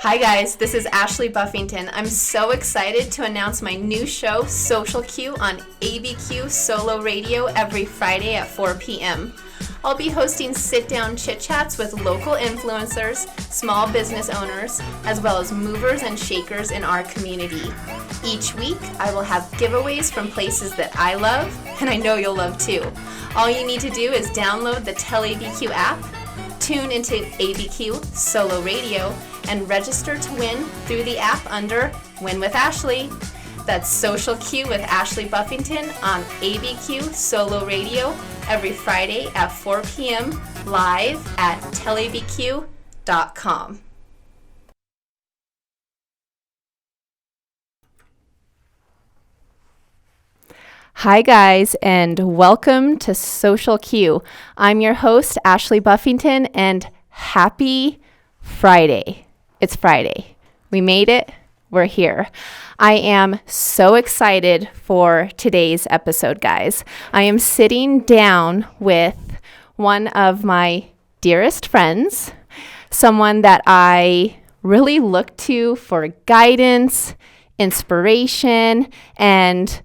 Hi guys, this is Ashley Buffington. I'm so excited to announce my new show, Social Q, on ABQ Solo Radio every Friday at 4 p.m. I'll be hosting sit-down chit-chats with local influencers, small business owners, as well as movers and shakers in our community. Each week, I will have giveaways from places that I love, and I know you'll love too. All you need to do is download the Tell ABQ app, tune into ABQ Solo Radio, and register to win through the app under Win with Ashley. That's Social Q with Ashley Buffington on ABQ Solo Radio every Friday at 4 p.m. live at tellabq.com. Hi guys, and welcome to Social Q. I'm your host, Ashley Buffington, and happy Friday. It's Friday. We made it. We're here. I am so excited for today's episode, guys. I am sitting down with one of my dearest friends, someone that I really look to for guidance, inspiration, and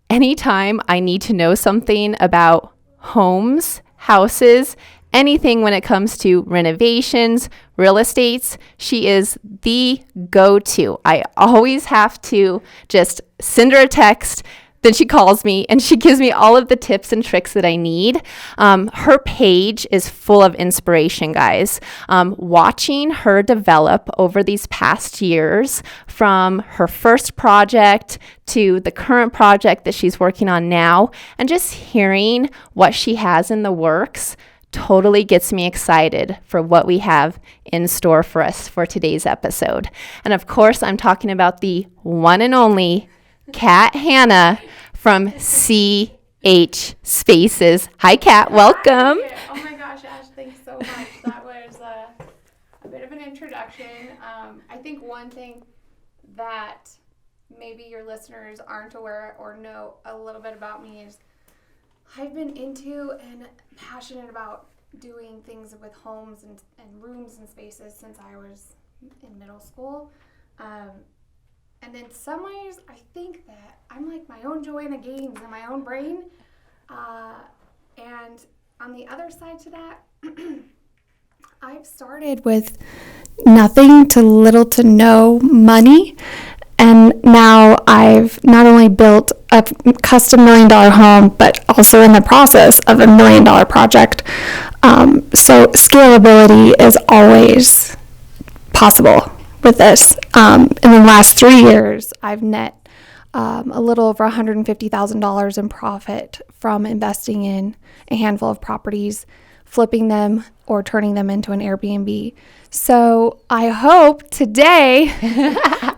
anytime I need to know something about homes, houses, anything when it comes to renovations, real estates, she is the go-to. I always have to just send her a text, then she calls me and she gives me all of the tips and tricks that I need. Her page is full of inspiration, guys. Watching her develop over these past years, from her first project to the current project that she's working on now, and just hearing what she has in the works totally gets me excited for what we have in store for us for today's episode. And of course, I'm talking about the one and only Cat Hannah from CHspace. Hi, Cat. Welcome. Oh my gosh, Ash, thanks so much. That was a bit of an introduction. I think one thing that maybe your listeners aren't aware or know a little bit about me is I've been into and passionate about doing things with homes and rooms and spaces since I was in middle school. And in some ways, I think that I'm like my own Joanna Gaines in my own brain. And on the other side to that, I've started with nothing to little to no money. And now I've not only built a custom $1 million home, but also in the process of a $1 million project. So scalability is always possible with this. In the last 3 years, I've net a little over $150,000 in profit from investing in a handful of properties, flipping them or turning them into an Airbnb. So I hope today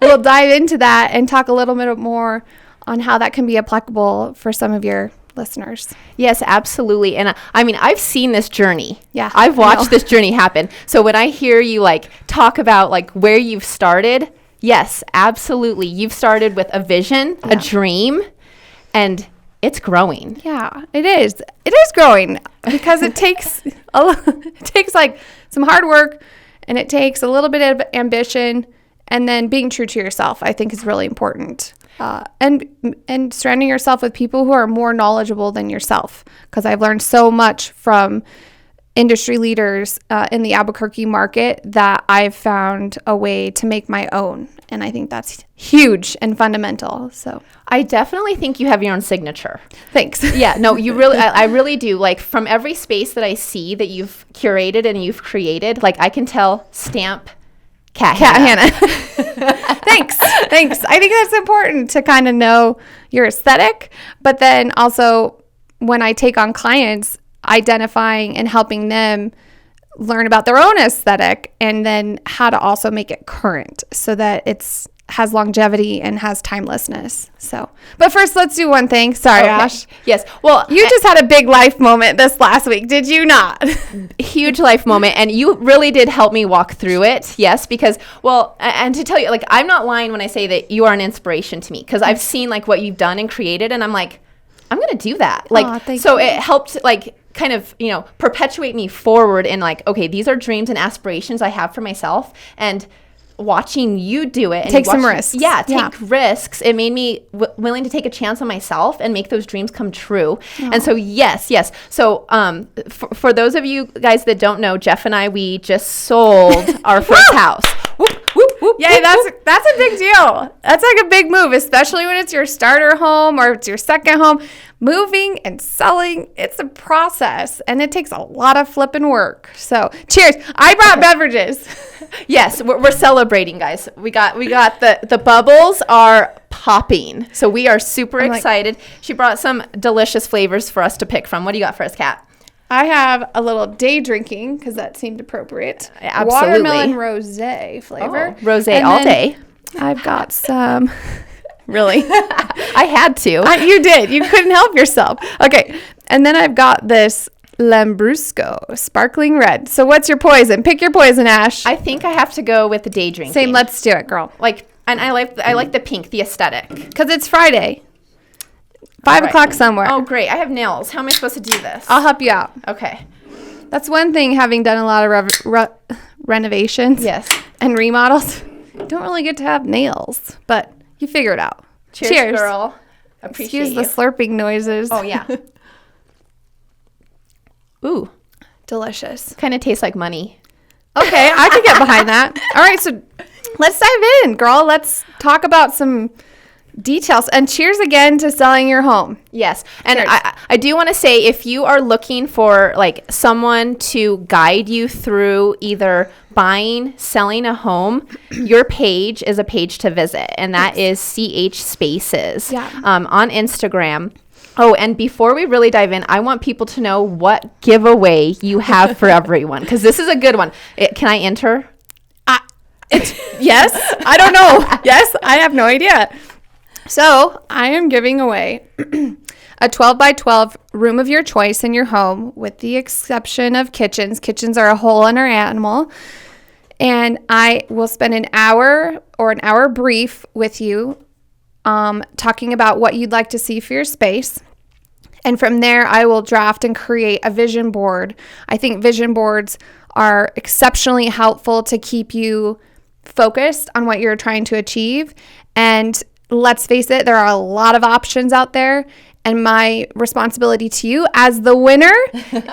we'll dive into that and talk a little bit more on how that can be applicable for some of your listeners. Yes, absolutely. And I mean, I've seen this journey. Yeah. I've watched this journey happen. So when I hear you talk about where you've started, yes, absolutely. You've started with a vision, a dream, and it's growing. Yeah, it is. It is growing because it takes some hard work, and it takes a little bit of ambition, and then being true to yourself, I think, is really important. And surrounding yourself with people who are more knowledgeable than yourself, because I've learned so much from industry leaders in the Albuquerque market that I've found a way to make my own. And I think that's huge and fundamental. So I definitely think you have your own signature. Thanks. Yeah, no, you really, I really do. From every space that I see that you've curated and you've created, I can tell stamp Cat Hannah. Thanks. I think that's important to kind of know your aesthetic, but then also when I take on clients, identifying and helping them learn about their own aesthetic and then how to also make it current so that has longevity and has timelessness. So, but first let's do one thing. Sorry, okay. Ash. Yes. Well, you just had a big life moment this last week, did you not? Huge life moment. And you really did help me walk through it. Yes. Because, and to tell you, I'm not lying when I say that you are an inspiration to me, because I've seen what you've done and created, and I'm like, I'm going to do that. So it helped kind of, perpetuate me forward in okay, these are dreams and aspirations I have for myself. And watching you do it. And take some risks. Yeah, take risks. It made me willing to take a chance on myself and make those dreams come true. Oh. And so, yes. So for those of you guys that don't know, Jeff and I, we just sold our first house. Whoop, whoop, whoop, Yay, whoop, that's a big deal. That's like a big move, especially when it's your starter home or it's your second home. Moving and selling, it's a process, and it takes a lot of flipping work. So, cheers. I brought beverages. Yes, we're celebrating, guys. We got the bubbles are popping. So we are super excited. She brought some delicious flavors for us to pick from. What do you got for us, Kat? I have a little day drinking because that seemed appropriate. Absolutely. Watermelon rosé flavor. Oh, rosé all day. I've got some. Really? I had to. You did. You couldn't help yourself. Okay. And then I've got this Lambrusco sparkling red. So what's your poison? Pick your poison, Ash. I think I have to go with the day drinking. Same. Let's do it, girl. And I like the pink, the aesthetic. Because it's Friday. 5 o'clock somewhere. Oh, great. I have nails. How am I supposed to do this? I'll help you out. Okay. That's one thing, having done a lot of renovations and remodels. Don't really get to have nails, but you figure it out. Cheers. Girl. Appreciate Excuse the slurping noises. Oh, yeah. Ooh. Delicious. Kind of tastes like money. Okay, I could get behind that. All right, so let's dive in, girl. Let's talk about some details. And cheers again to selling your home. Yes. And I do want to say, if you are looking for someone to guide you through either buying, selling a home, your page is a page to visit. And that is CHspaces on Instagram. Oh, and before we really dive in, I want people to know what giveaway you have for everyone, because this is a good one. Can I enter? Yes. I don't know. Yes. I have no idea. So I am giving away a 12 by 12 room of your choice in your home, with the exception of kitchens. Kitchens are a whole other animal. And I will spend an hour or an hour brief with you talking about what you'd like to see for your space. And from there, I will draft and create a vision board. I think vision boards are exceptionally helpful to keep you focused on what you're trying to achieve. And let's face it, there are a lot of options out there. And my responsibility to you as the winner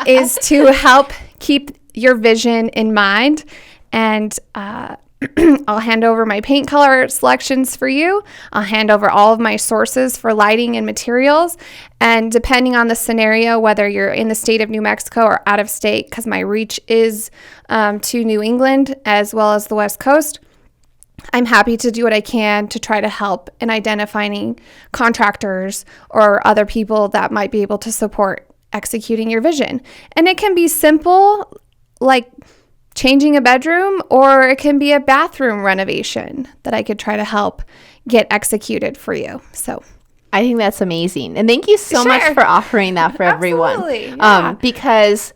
is to help keep your vision in mind. And I'll hand over my paint color selections for you. I'll hand over all of my sources for lighting and materials. And depending on the scenario, whether you're in the state of New Mexico or out of state, because my reach is to New England as well as the West Coast, I'm happy to do what I can to try to help in identifying contractors or other people that might be able to support executing your vision. And it can be simple, like changing a bedroom, or it can be a bathroom renovation that I could try to help get executed for you. So I think that's amazing. And thank you so much for offering that for everyone. Yeah. Because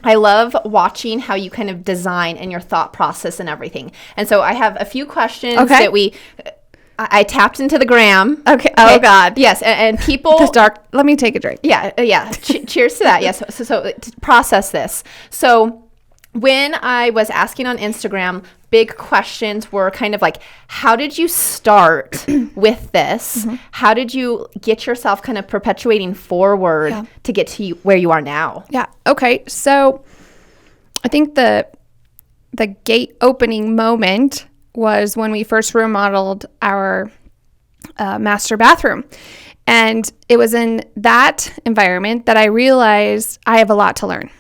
I love watching how you kind of design and your thought process and everything. And so I have a few questions that I tapped into the gram. Okay. Oh, God. Yes. And people. It's dark. Let me take a drink. Yeah. Cheers to that. Yes. So to process this. So when I was asking on Instagram, big questions were kind of like, how did you start with this? Mm-hmm. How did you get yourself kind of perpetuating forward to get to where you are now? Yeah. Okay. So I think the gate opening moment was when we first remodeled our master bathroom. And it was in that environment that I realized I have a lot to learn.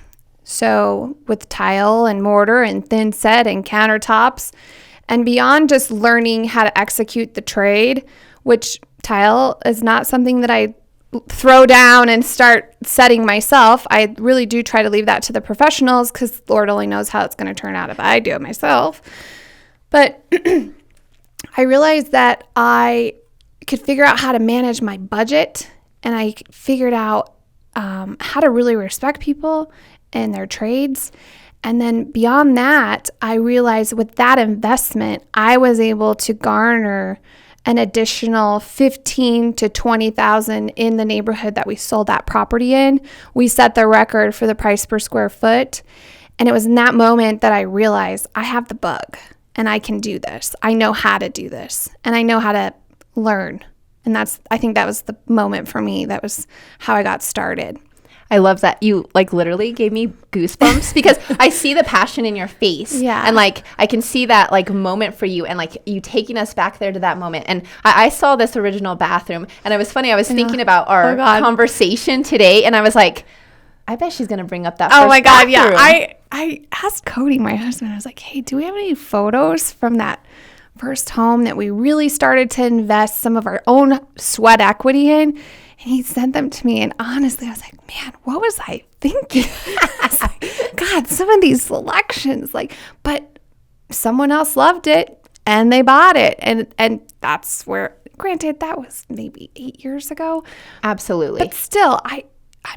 So with tile and mortar and thin set and countertops, and beyond just learning how to execute the trade, which tile is not something that I throw down and start setting myself. I really do try to leave that to the professionals, because Lord only knows how it's going to turn out if I do it myself. But I realized that I could figure out how to manage my budget, and I figured out how to really respect people and their trades. And then beyond that, I realized with that investment, I was able to garner an additional $15,000 to $20,000 in the neighborhood that we sold that property in. We set the record for the price per square foot. And it was in that moment that I realized I have the bug. and I can do this. I know how to do this, and I know how to learn. And I think that was the moment for me. That was how I got started. I love that you like literally gave me goosebumps because I see the passion in your face. Yeah. And like I can see that like moment for you and like you taking us back there to that moment. And I saw this original bathroom and it was funny. I was thinking about our conversation today and I was like, I bet she's going to bring up that first bathroom. Yeah. I asked Cody, my husband, I was like, hey, do we have any photos from that first home that we really started to invest some of our own sweat equity in? And he sent them to me. And honestly, I was like, man, what was I thinking? I was like, God, some of these selections, but someone else loved it and they bought it. And that's where, granted, that was maybe 8 years ago. Absolutely. But still, I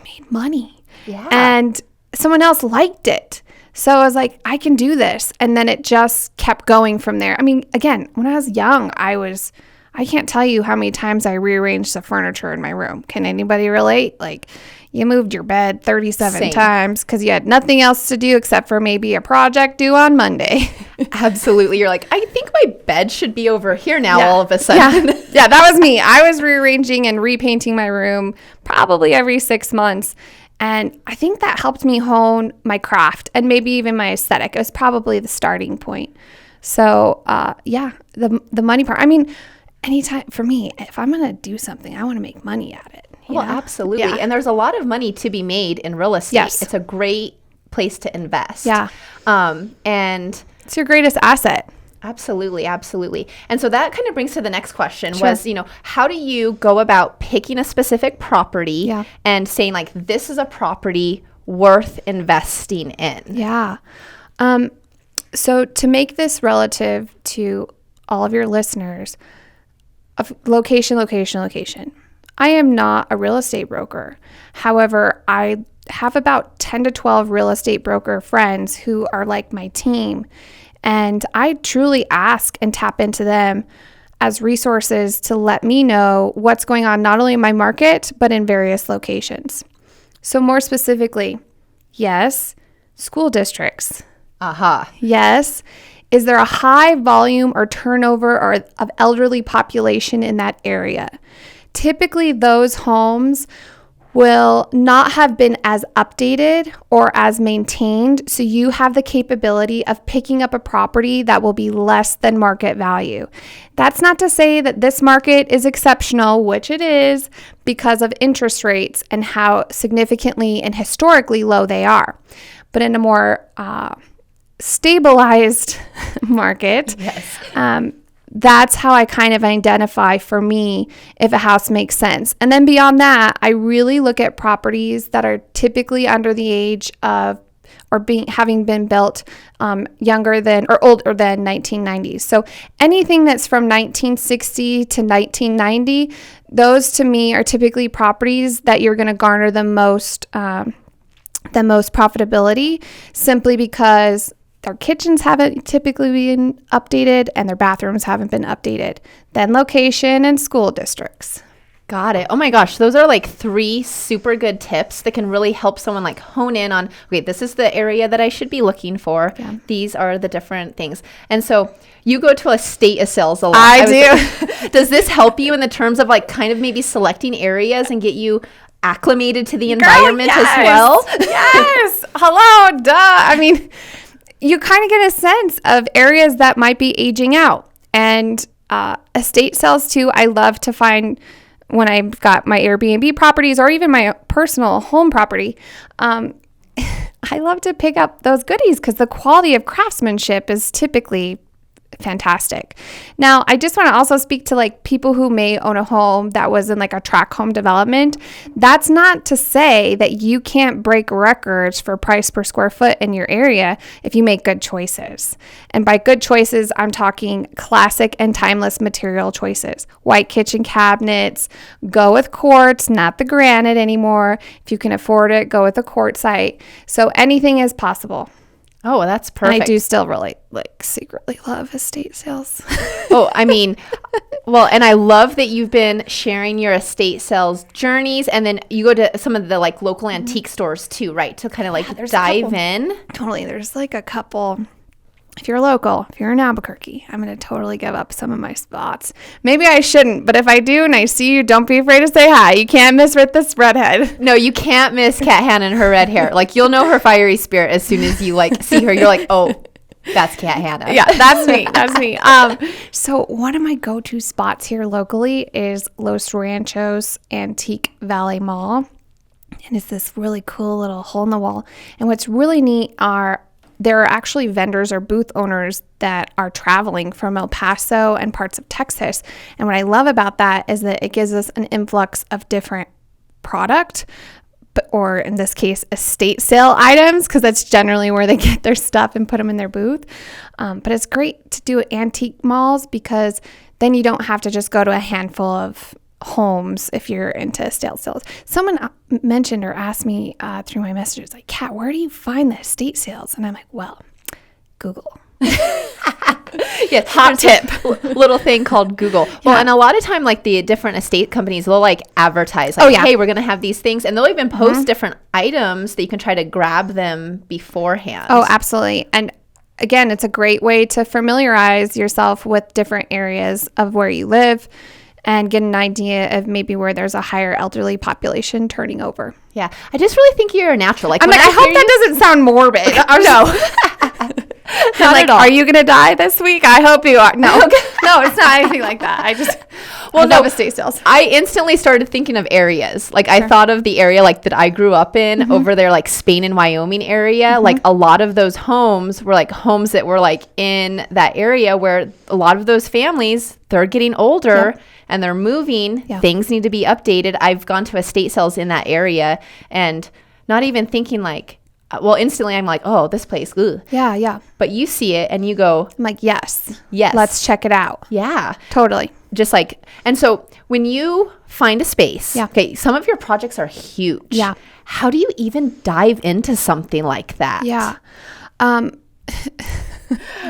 made money. Yeah. And someone else liked it. So I was like, I can do this. And then it just kept going from there. I mean, again, when I was young, I can't tell you how many times I rearranged the furniture in my room. Can anybody relate? Like, you moved your bed 37 times because you had nothing else to do except for maybe a project due on Monday. Absolutely. You're like, I think my bed should be over here now all of a sudden. Yeah, that was me. I was rearranging and repainting my room probably every 6 months. And I think that helped me hone my craft and maybe even my aesthetic. It was probably the starting point. So, the money part. I mean, anytime for me, if I'm going to do something, I want to make money at it. Well, absolutely. Yeah. And there's a lot of money to be made in real estate. Yes. It's a great place to invest. Yeah. And it's your greatest asset. Absolutely. Absolutely. And so that kind of brings to the next question was, how do you go about picking a specific property and saying like, this is a property worth investing in? Yeah. So to make this relative to all of your listeners, of location. I am not a real estate broker. However, I have about 10 to 12 real estate broker friends who are like my team. And I truly ask and tap into them as resources to let me know what's going on, not only in my market, but in various locations. So more specifically, yes, school districts. Yes. Is there a high volume or turnover of elderly population in that area? Typically, those homes will not have been as updated or as maintained, so you have the capability of picking up a property that will be less than market value. That's not to say that this market is exceptional, which it is, because of interest rates and how significantly and historically low they are. But in a more stabilized market, that's how I kind of identify for me if a house makes sense. And then beyond that, I really look at properties that are typically under the age of or having been built younger than or older than 1990s. So anything that's from 1960 to 1990, those to me are typically properties that you're going to garner the most profitability, simply because their kitchens haven't typically been updated and their bathrooms haven't been updated. Then location and school districts. Got it. Oh my gosh. Those are like 3 super good tips that can really help someone like hone in on, okay, this is the area that I should be looking for. Yeah. These are the different things. And so you go to estate sales a lot. I do. Does this help you in the terms of like kind of maybe selecting areas and get you acclimated to the environment as well? Yes. Hello. Duh. I mean, you kind of get a sense of areas that might be aging out. And estate sales too, I love to find when I've got my Airbnb properties or even my personal home property. I love to pick up those goodies because the quality of craftsmanship is typically fantastic. Now, I just want to also speak to like people who may own a home that was in like a tract home development. That's not to say that you can't break records for price per square foot in your area if you make good choices. And by good choices, I'm talking classic and timeless material choices. White kitchen cabinets, go with quartz, not the granite anymore. If you can afford it, go with the quartzite. So anything is possible. Oh, that's perfect. And I do still really secretly love estate sales. Oh, I mean, well, and I love that you've been sharing your estate sales journeys, and then you go to some of the like local antique stores too, right? To kind of like dive in. Totally. There's like a couple if you're local, if you're in Albuquerque, I'm going to totally give up some of my spots. Maybe I shouldn't, but if I do and I see you, don't be afraid to say hi. You can't miss with this redhead. No, you can't miss Cat Hannah and her red hair. Like, you'll know her fiery spirit as soon as you like see her. You're like, oh, that's Cat Hannah. Yeah, that's me. That's me. So one of my go-to spots here locally is Los Ranchos Antique Valley Mall. And it's this really cool little hole in the wall. And what's really neat are there are actually vendors or booth owners that are traveling from El Paso and parts of Texas. And what I love about that is that it gives us an influx of different product, or in this case, estate sale items, because that's generally where they get their stuff and put them in their booth. But it's great to do at antique malls because then you don't have to just go to a handful of homes if you're into estate sales. Someone mentioned or asked me through my messages, like, Kat, where do you find the estate sales? And I'm like, well, Google. Yeah, hot tip. Little thing called Google. Well, and a lot of time, like the different estate companies, they'll like advertise, like, hey, we're gonna have these things, and they'll even post different items that you can try to grab them beforehand. Oh, absolutely. And again, it's a great way to familiarize yourself with different areas of where you live and get an idea of maybe where there's a higher elderly population turning over. Yeah, I just really think you're a natural. Like, I'm like, I hope that doesn't sound morbid. No. Not like, at all. Are you gonna die this week? I hope you are. No, no, it's not anything like that. I just love estate sales. I instantly started thinking of areas. Like, I thought of the area like that I grew up in over there, like Spain and Wyoming area. Like, a lot of those homes were like homes that were like in that area where a lot of those families, they're getting older. Yep. And they're moving. Yeah. Things need to be updated. I've gone to estate sales in that area and not even thinking like, well, instantly I'm like, oh, this place. Ugh. Yeah, yeah. But you see it and you go, I'm like, yes. Let's check it out. Yeah. Totally. Just like, and so when you find a space, okay, some of your projects are huge. Yeah. How do you even dive into something like that? Yeah.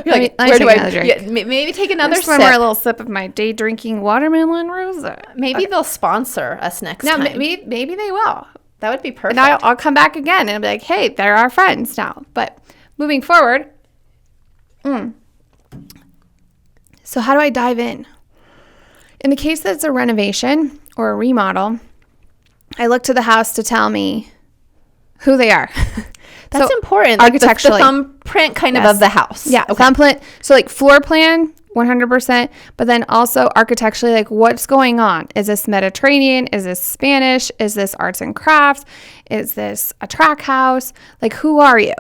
You're like, where do I? Yeah, maybe take another sip. One more little sip of my day drinking watermelon rosé. Maybe they'll sponsor us next time. Maybe they will. That would be perfect. And I'll come back again and I'll be like, hey, they're our friends now. But moving forward, so how do I dive in? In the case that it's a renovation or a remodel, I look to the house to tell me who they are. That's important. Architecturally. Like the thumbprint kind of the house. Yeah. Okay. Thumbprint. So like floor plan, 100%. But then also architecturally, like what's going on? Is this Mediterranean? Is this Spanish? Is this arts and crafts? Is this a track house? Like, who are you?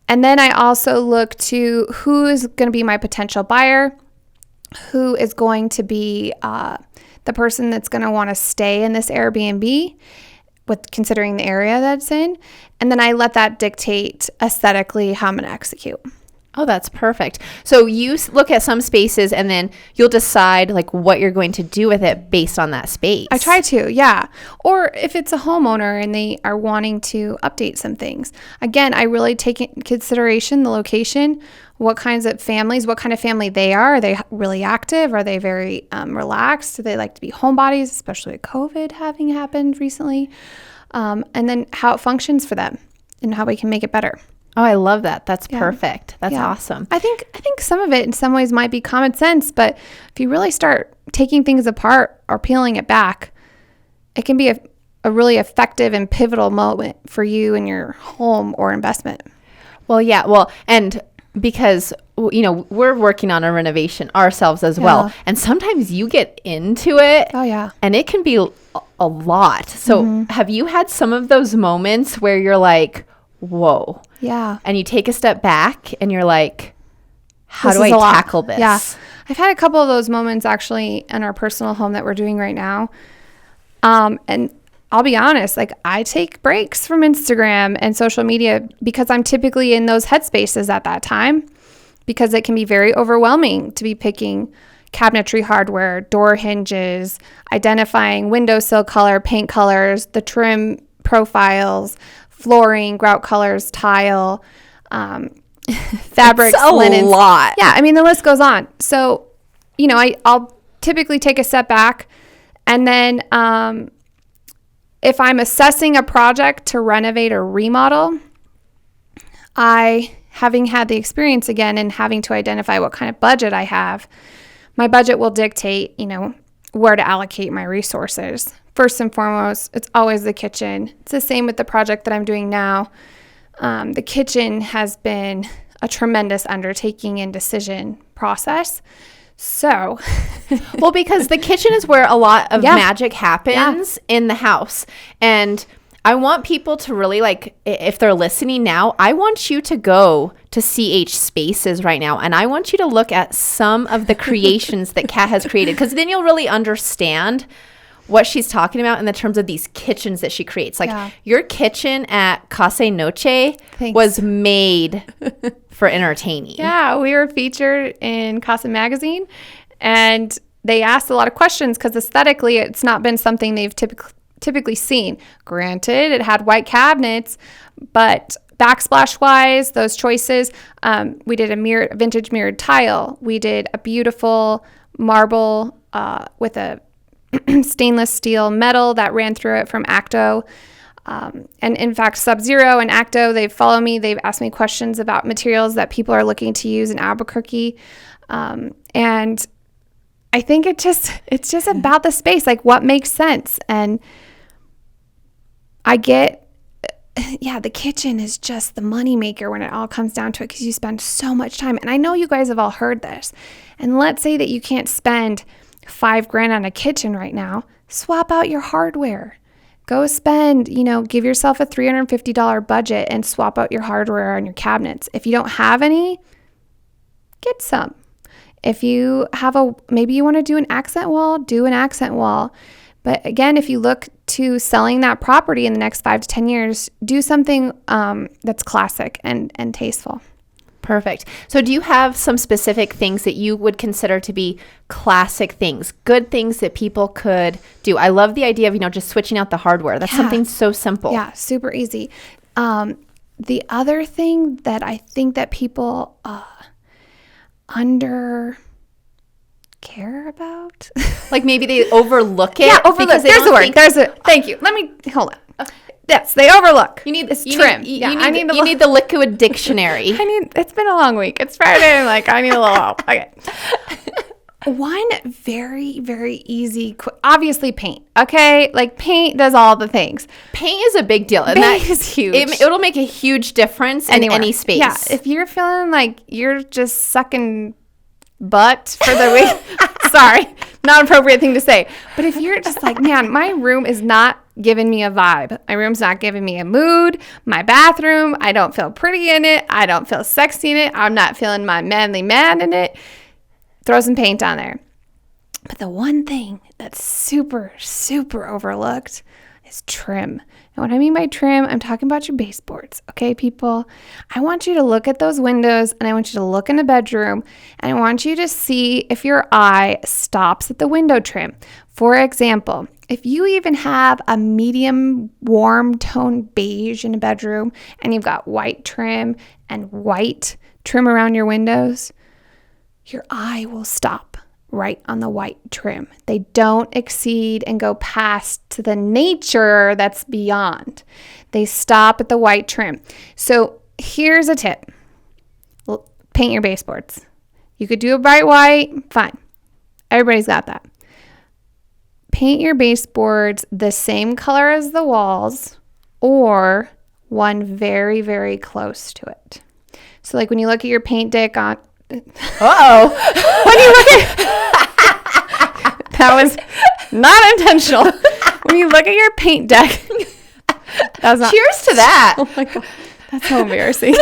And then I also look to who is going to be my potential buyer, who is going to be the person that's going to want to stay in this Airbnb, with considering the area that's in. And then I let that dictate aesthetically how I'm going to execute. Oh, that's perfect. So you look at some spaces and then you'll decide like what you're going to do with it based on that space. I try to, yeah. Or if it's a homeowner and they are wanting to update some things. Again, I really take in consideration the location, what kinds of families, what kind of family they are. Are they really active? Are they very relaxed? Do they like to be homebodies, especially with COVID having happened recently? And then how it functions for them and how we can make it better. Oh, I love that. That's perfect. That's awesome. I think some of it in some ways might be common sense, but if you really start taking things apart or peeling it back, it can be a really effective and pivotal moment for you and your home or investment. Well, yeah. Well, and because, you know, we're working on a renovation ourselves as well. And sometimes you get into it. Oh, yeah. And it can be a lot. So have you had some of those moments where you're like, whoa. Yeah. And you take a step back and you're like, how do I tackle this? Yeah. I've had a couple of those moments actually in our personal home that we're doing right now. And I'll be honest, like I take breaks from Instagram and social media because I'm typically in those headspaces at that time, because it can be very overwhelming to be picking cabinetry hardware, door hinges, identifying windowsill color, paint colors, the trim profiles, flooring, grout colors, tile, fabrics, linens. A lot. Yeah, I mean, the list goes on. So, you know, I'll typically take a step back, and then if I'm assessing a project to renovate or remodel, I having had the experience again and having to identify what kind of budget I have, my budget will dictate, where to allocate my resources. First and foremost, it's always the kitchen. It's the same with the project that I'm doing now. The kitchen has been a tremendous undertaking and decision process. So, well, because the kitchen is where a lot of magic happens in the house. And I want people to really, like, if they're listening now, I want you to go to CHspaces right now. And I want you to look at some of the creations that Cat has created, because then you'll really understand what she's talking about in the terms of these kitchens that she creates. Like your kitchen at Casa Noche was made for entertaining. Yeah, we were featured in Casa Magazine, and they asked a lot of questions because aesthetically it's not been something they've typically seen. Granted, it had white cabinets, but backsplash wise, those choices, we did a vintage mirrored tile. We did a beautiful marble with a stainless steel metal that ran through it from Acto. And in fact, Sub-Zero and Acto, they follow me. They've asked me questions about materials that people are looking to use in Albuquerque. And I think it's just about the space, like what makes sense. And I get, the kitchen is just the moneymaker when it all comes down to it, because you spend so much time. And I know you guys have all heard this. And let's say that you can't spend $5,000 on a kitchen right now. Swap out your hardware. Go spend, give yourself a $350 budget and swap out your hardware on your cabinets. If you don't have any, get some. If you have maybe you want to do an accent wall, do an accent wall. But again, if you look to selling that property in the next 5 to 10 years, do something that's classic and tasteful. Perfect. So do you have some specific things that you would consider to be classic things, good things that people could do? I love the idea of, just switching out the hardware. That's something so simple. Yeah, super easy. The other thing that I think that people under care about, like maybe they overlook it. Yeah, overlook. There's the word. Thank you. Let me hold on. Yes, they overlook. You need this trim. You need the liquid dictionary. It's been a long week. It's Friday. I'm like, I need a little help. Okay. One very, very easy, obviously paint. Okay. Like paint does all the things. Paint is a big deal. And paint is huge. It'll make a huge difference in any space. Yeah. If you're feeling like you're just sucking butt for the week, sorry, not appropriate thing to say. But if you're just like, man, my room is not giving me a vibe. My room's not giving me a mood. My bathroom, I don't feel pretty in it. I don't feel sexy in it. I'm not feeling my manly man in it. Throw some paint on there. But the one thing that's super, super overlooked is trim. And what I mean by trim, I'm talking about your baseboards. Okay, people? I want you to look at those windows, and I want you to look in the bedroom, and I want you to see if your eye stops at the window trim. For example, if you even have a medium warm tone beige in a bedroom and you've got white trim and white trim around your windows, your eye will stop right on the white trim. They don't exceed and go past to the nature that's beyond. They stop at the white trim. So here's a tip. Paint your baseboards. You could do a bright white, fine. Everybody's got that. Paint your baseboards the same color as the walls or one very, very close to it. So like when you look at your paint deck on... Uh-oh. When you look at... That was not intentional. When you look at your paint deck... That was not... Cheers to that. Oh my God. That's so embarrassing.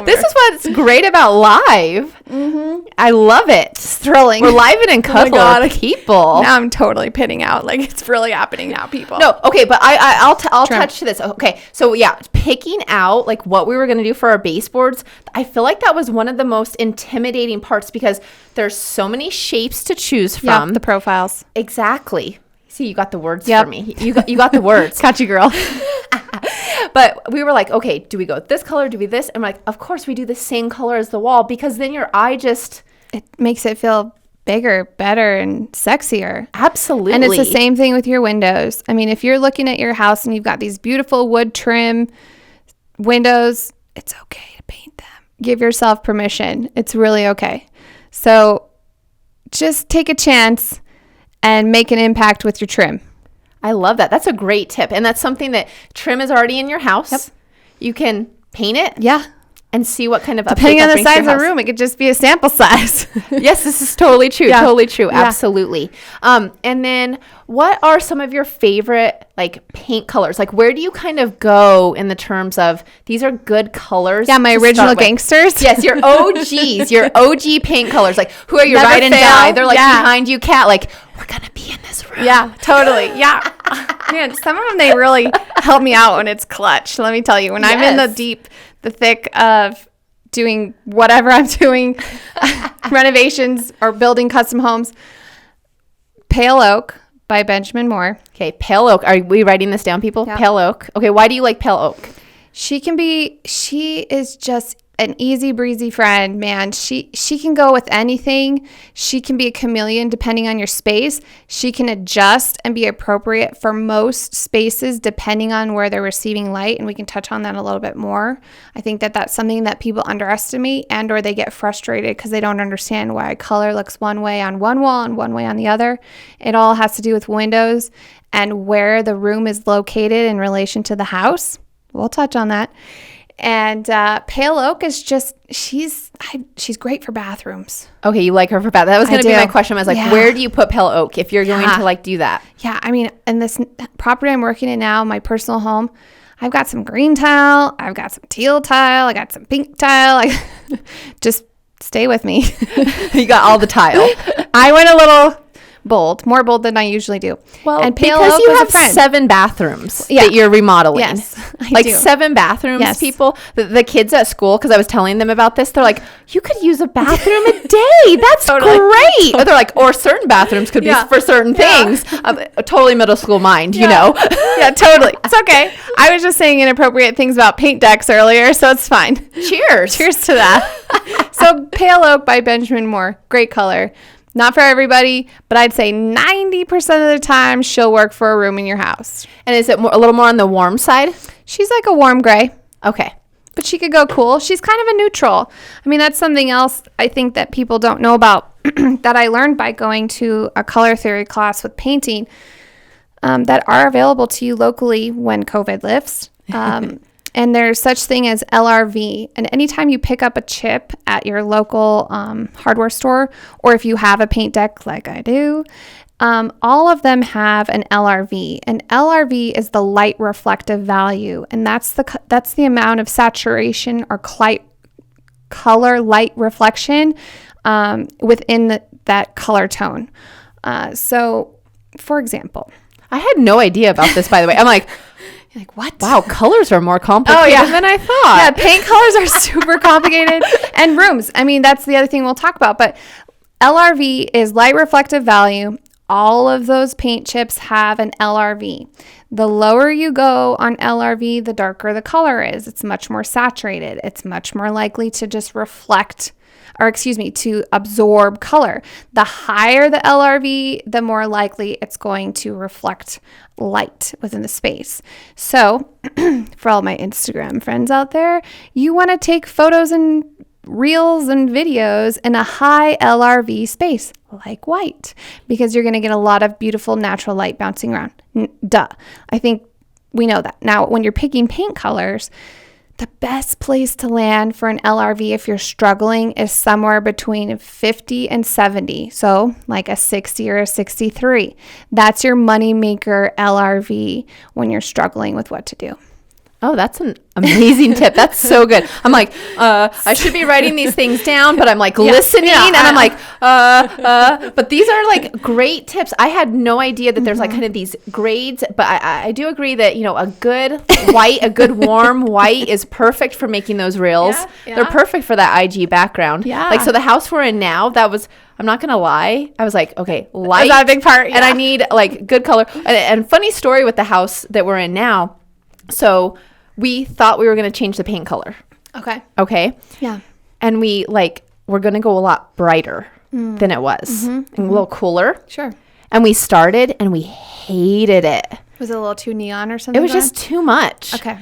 This is what's great about live. Mm-hmm. I love it. It's thrilling. We're live and in color with people. Now I'm totally pitting out. Like it's really happening now, people. No, okay, but I'll touch to this. Okay, so yeah, picking out like what we were going to do for our baseboards, I feel like that was one of the most intimidating parts because there's so many shapes to choose from. Yeah, the profiles. Exactly. See, you got the words for me. You got the words. Got you, girl. But we were like, okay, do we go this color? Do we this? And we're like, of course we do the same color as the wall because then your eye just... It makes it feel bigger, better, and sexier. Absolutely. And it's the same thing with your windows. I mean, if you're looking at your house and you've got these beautiful wood trim windows, it's okay to paint them. give yourself permission. It's really okay. So just take a chance and make an impact with your trim. I love that. That's a great tip. And that's something that trim is already in your house. Yep. You can paint it. Yeah. And see what kind of depending on the size of the house. room, it could just be a sample size. Yes, this is totally true. Yeah. Totally true. Yeah. Absolutely. And then what are some of your favorite like paint colors? Like where do you kind of go in the terms of these are good colors? Yeah, my original gangsters. Yes, your OGs, your OG paint colors. Like who are your Never ride and fail. die? They're like Yeah. behind you, Cat. Like we're gonna be in this room. Yeah, totally. Yeah. Man, some of them, they really help me out when it's clutch. Let me tell you, when I'm in the thick of doing whatever I'm doing, renovations or building custom homes, Pale Oak by Benjamin Moore. Okay, pale oak. Are we writing this down, people? Yeah. Pale oak. Okay, why do you like pale oak? She is just an easy breezy friend, man. She can go with anything. She can be a chameleon depending on your space. She can adjust and be appropriate for most spaces depending on where they're receiving light, and we can touch on that a little bit more. I think that that's something that people underestimate and or they get frustrated because they don't understand why a color looks one way on one wall and one way on the other. It all has to do with windows and where the room is located in relation to the house. We'll touch on that. And Pale Oak is just, she's great for bathrooms. Okay, you like her for bath. That was going to be my question. I was like, Yeah. Where do you put pale oak if you're going to like do that? Yeah, I mean, in this property I'm working in now, my personal home, I've got some green tile, I've got some teal tile, I got some pink tile. Just stay with me. You got all the tile. I went a little bold, more bold than I usually do. Well, and Pale because Oak you was have a friend. 7 bathrooms Yeah. that you're remodeling. Yes, I like do. 7 bathrooms, Yes. people. The kids at school, because I was telling them about this, they're like, you could use a bathroom a day. That's Totally. great. Or they're like, or certain bathrooms could be Yeah. for certain Yeah. things. Totally middle school mind, you know? Yeah, totally. It's okay. I was just saying inappropriate things about paint decks earlier, so it's fine. Cheers. Cheers to that. So Pale Oak by Benjamin Moore. Great color. Not for everybody, but I'd say 90% of the time she'll work for a room in your house. And is it a little more on the warm side? She's like a warm gray, Okay. but she could go cool. She's kind of a neutral. I mean, that's something else I think that people don't know about that I learned by going to a color theory class with painting that are available to you locally when COVID lifts. And there's such thing as LRV. And anytime you pick up a chip at your local hardware store, or if you have a paint deck like I do, all of them have an LRV. And LRV is the light reflective value. And that's the amount of saturation or color light reflection within that color tone. So, for example, I had no idea about this, by the way. I'm like, what? wow, colors are more complicated than I thought. Yeah, paint colors are super complicated. And rooms. I mean, that's the other thing we'll talk about. But LRV is light reflective value. All of those paint chips have an LRV. The lower you go on LRV, the darker the color is. It's much more saturated. It's much more likely to just to absorb color. The higher the LRV, the more likely it's going to reflect light within the space. So for all my Instagram friends out there, you want to take photos and reels and videos in a high LRV space like white, because you're going to get a lot of beautiful natural light bouncing around. Duh. I think we know that. Now, when you're picking paint colors, the best place to land for an LRV if you're struggling is somewhere between 50 and 70. So like a 60 or a 63. That's your moneymaker LRV when you're struggling with what to do. Oh, that's an amazing tip. That's so good. I'm like, I should be writing these things down, but I'm like listening and I'm like, but these are like great tips. I had no idea that there's like kind of these grades, but I do agree that, you know, a good white, a good warm white is perfect for making those reels. Yeah. They're perfect for that IG background. Yeah. Like, so the house we're in now, I'm not going to lie. I was like, okay, light. Is that a big part? And I need like good color. And funny story with the house that we're in now. So we thought we were going to change the paint color. Okay. Yeah. And we're going to go a lot brighter than it was. And a little cooler. Sure. And we started and we hated it. Was it a little too neon or something? It was just too much. Okay.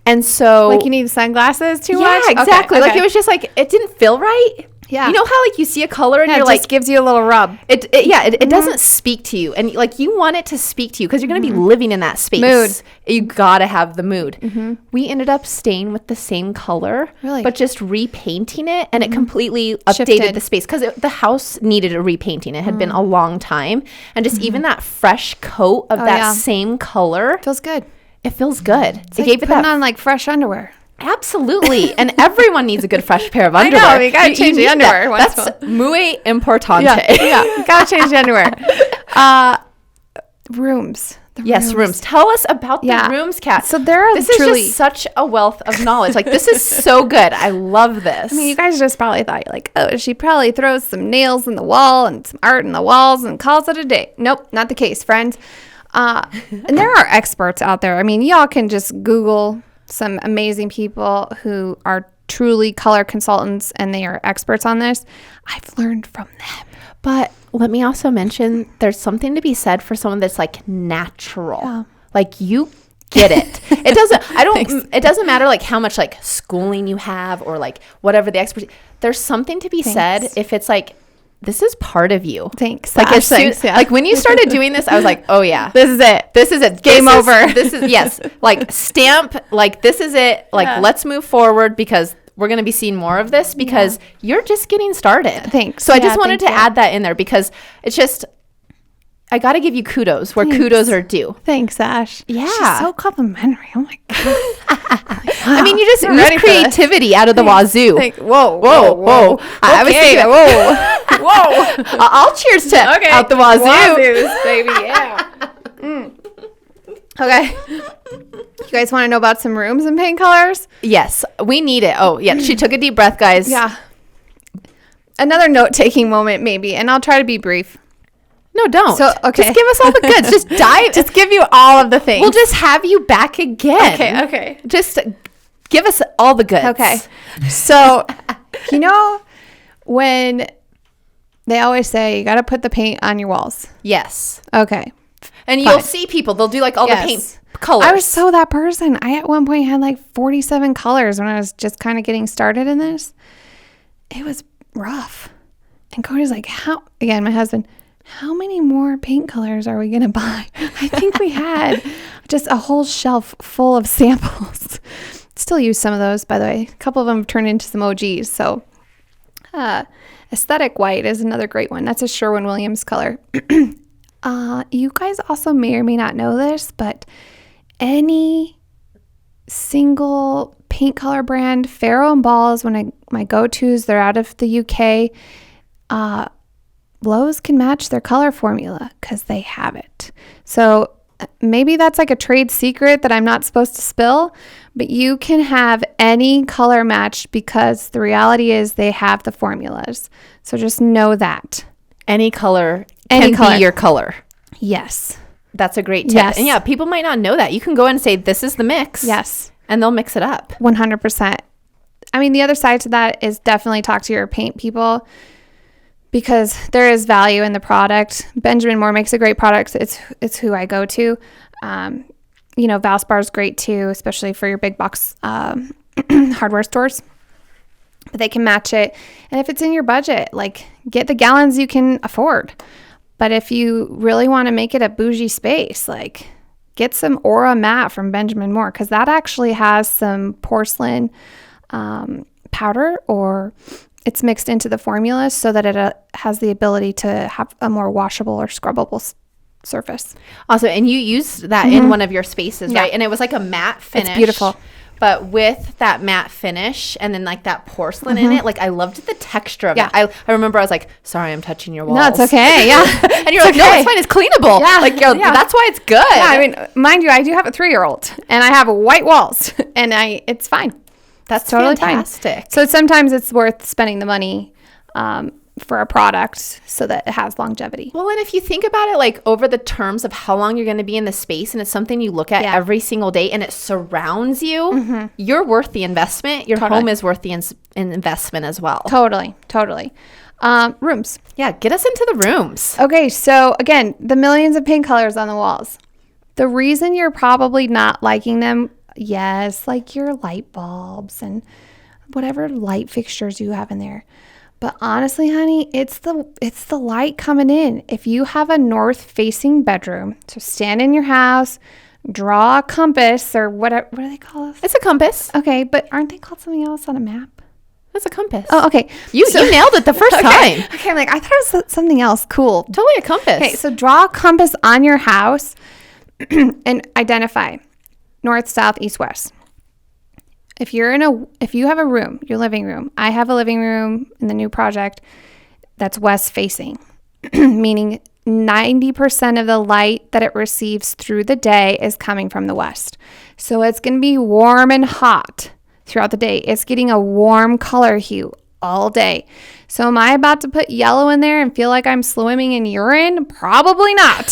And so Like you need sunglasses too much? Yeah, exactly. Okay, Like it was just like, it didn't feel right. Yeah. You know how like you see a color and Yeah, you're it like, just gives you a little rub. it doesn't speak to you. And like you want it to speak to you because you're going to be living in that space. Mood. You got to have the mood. We ended up staying with the same color, Really? but just repainting it. And it completely updated Shifted. the space because the house needed a repainting. It had been a long time. And just even that fresh coat of that yeah. same color, Feels good. it feels good. It's like putting on like fresh underwear. Absolutely. And everyone needs a good fresh pair of I underwear. know, you gotta change the need underwear that. once That's muy importante. Yeah. You gotta change the underwear. Rooms. The Yes, rooms. Tell us about the rooms, Kat. So there are this truly is just such a wealth of knowledge. Like this is so good. I love this. I mean, you guys just probably thought, like, oh, she probably throws some nails in the wall and some art in the walls and calls it a day. Nope, not the case, friends. And there are experts out there. I mean, y'all can just Google some amazing people who are truly color consultants and they are experts on this. I've learned from them. But let me also mention there's something to be said for someone that's like natural. Yeah. Like you get it. It doesn't matter like how much like schooling you have or like whatever the expertise. There's something to be said if it's like this is part of you. Thanks. Like Ash, thanks. Yeah. like when you started doing this, I was like, oh yeah, This is it. this is it. Game over. This is yes. Like stamp. Like this is it. Like let's move forward because we're going to be seeing more of this because you're just getting started. Thanks. So I Yeah, just wanted to thank you. add that in there because it's just I got to give you kudos where kudos are due. Thanks, Ash. Yeah. She's so complimentary. Oh my God. I mean, you just I'm ready ooze for this. creativity out of the wazoo. Whoa. I was Okay, thinking, whoa. I'll cheers to out the wazoo. Wazoos, baby, yeah. Okay. You guys want to know about some rooms and paint colors? Yes, we need it. Oh, yeah. She took a deep breath, guys. Yeah. Another note-taking moment, maybe, and I'll try to be brief. No, don't. So, okay. Just give us all the goods. Just dive. Just give you all of the things. We'll just have you back again. Okay. Just give us all the goods. Okay. So, you know, when they always say you got to put the paint on your walls. Yes. Okay. And Fine. you'll see people. They'll do like all the paint colors. I was so that person. I at one point had like 47 colors when I was just kind of getting started in this. It was rough. And Cody's like, again, my husband, how many more paint colors are we going to buy? I think we had just a whole shelf full of samples. Still use some of those, by the way. A couple of them have turned into some OGs. So aesthetic white is another great one. That's a Sherwin-Williams color. You guys also may or may not know this, but any single paint color brand, Farrow and Balls, my go-tos, they're out of the UK. Lowe's can match their color formula because they have it. So maybe that's like a trade secret that I'm not supposed to spill, but you can have any color matched because the reality is they have the formulas. So just know that. Any color can be your color. Yes. That's a great tip. Yes. And yeah, people might not know that. You can go and say, this is the mix. Yes. And they'll mix it up. 100%. I mean, the other side to that is definitely talk to your paint people because there is value in the product. Benjamin Moore makes a great product. It's who I go to. Valspar is great too, especially for your big box hardware stores. But they can match it. And if it's in your budget, like get the gallons you can afford. But if you really want to make it a bougie space, like get some Aura Matte from Benjamin Moore because that actually has some porcelain powder or it's mixed into the formula so that it has the ability to have a more washable or scrubbable surface. Awesome. And you used that in one of your spaces, right? And it was like a matte finish. It's beautiful. But with that matte finish and then like that porcelain in it, like I loved the texture of it. I remember I was like, sorry, I'm touching your walls. No, it's okay. Yeah. And you're like, no, it's fine. It's cleanable. Yeah. Like, that's why it's good. Yeah, I mean, mind you, I do have a 3-year-old and I have white walls and it's fine. That's totally fantastic. Fine. So sometimes it's worth spending the money for a product so that it has longevity. Well, and if you think about it, like over the terms of how long you're going to be in the space and it's something you look at every single day and it surrounds you, you're worth the investment. Your home is worth the investment as well. Totally. Rooms. Yeah, get us into the rooms. Okay, so again, the millions of paint colors on the walls. The reason you're probably not liking them, Yes, like your light bulbs and whatever light fixtures you have in there. But honestly, honey, it's the light coming in. If you have a north-facing bedroom, so stand in your house, draw a compass or whatever. What do they call this? It's a compass. Okay, but aren't they called something else on a map? It's a compass. Oh, okay. You nailed it the first time. Okay, I'm like, I thought it was something else. Cool. Totally a compass. Okay, so draw a compass on your house and identify north, south, east, west. If you have a room, your living room, I have a living room in the new project that's west facing, meaning 90% of the light that it receives through the day is coming from the west. So it's going to be warm and hot throughout the day. It's getting a warm color hue all day. So am I about to put yellow in there and feel like I'm swimming in urine? Probably not.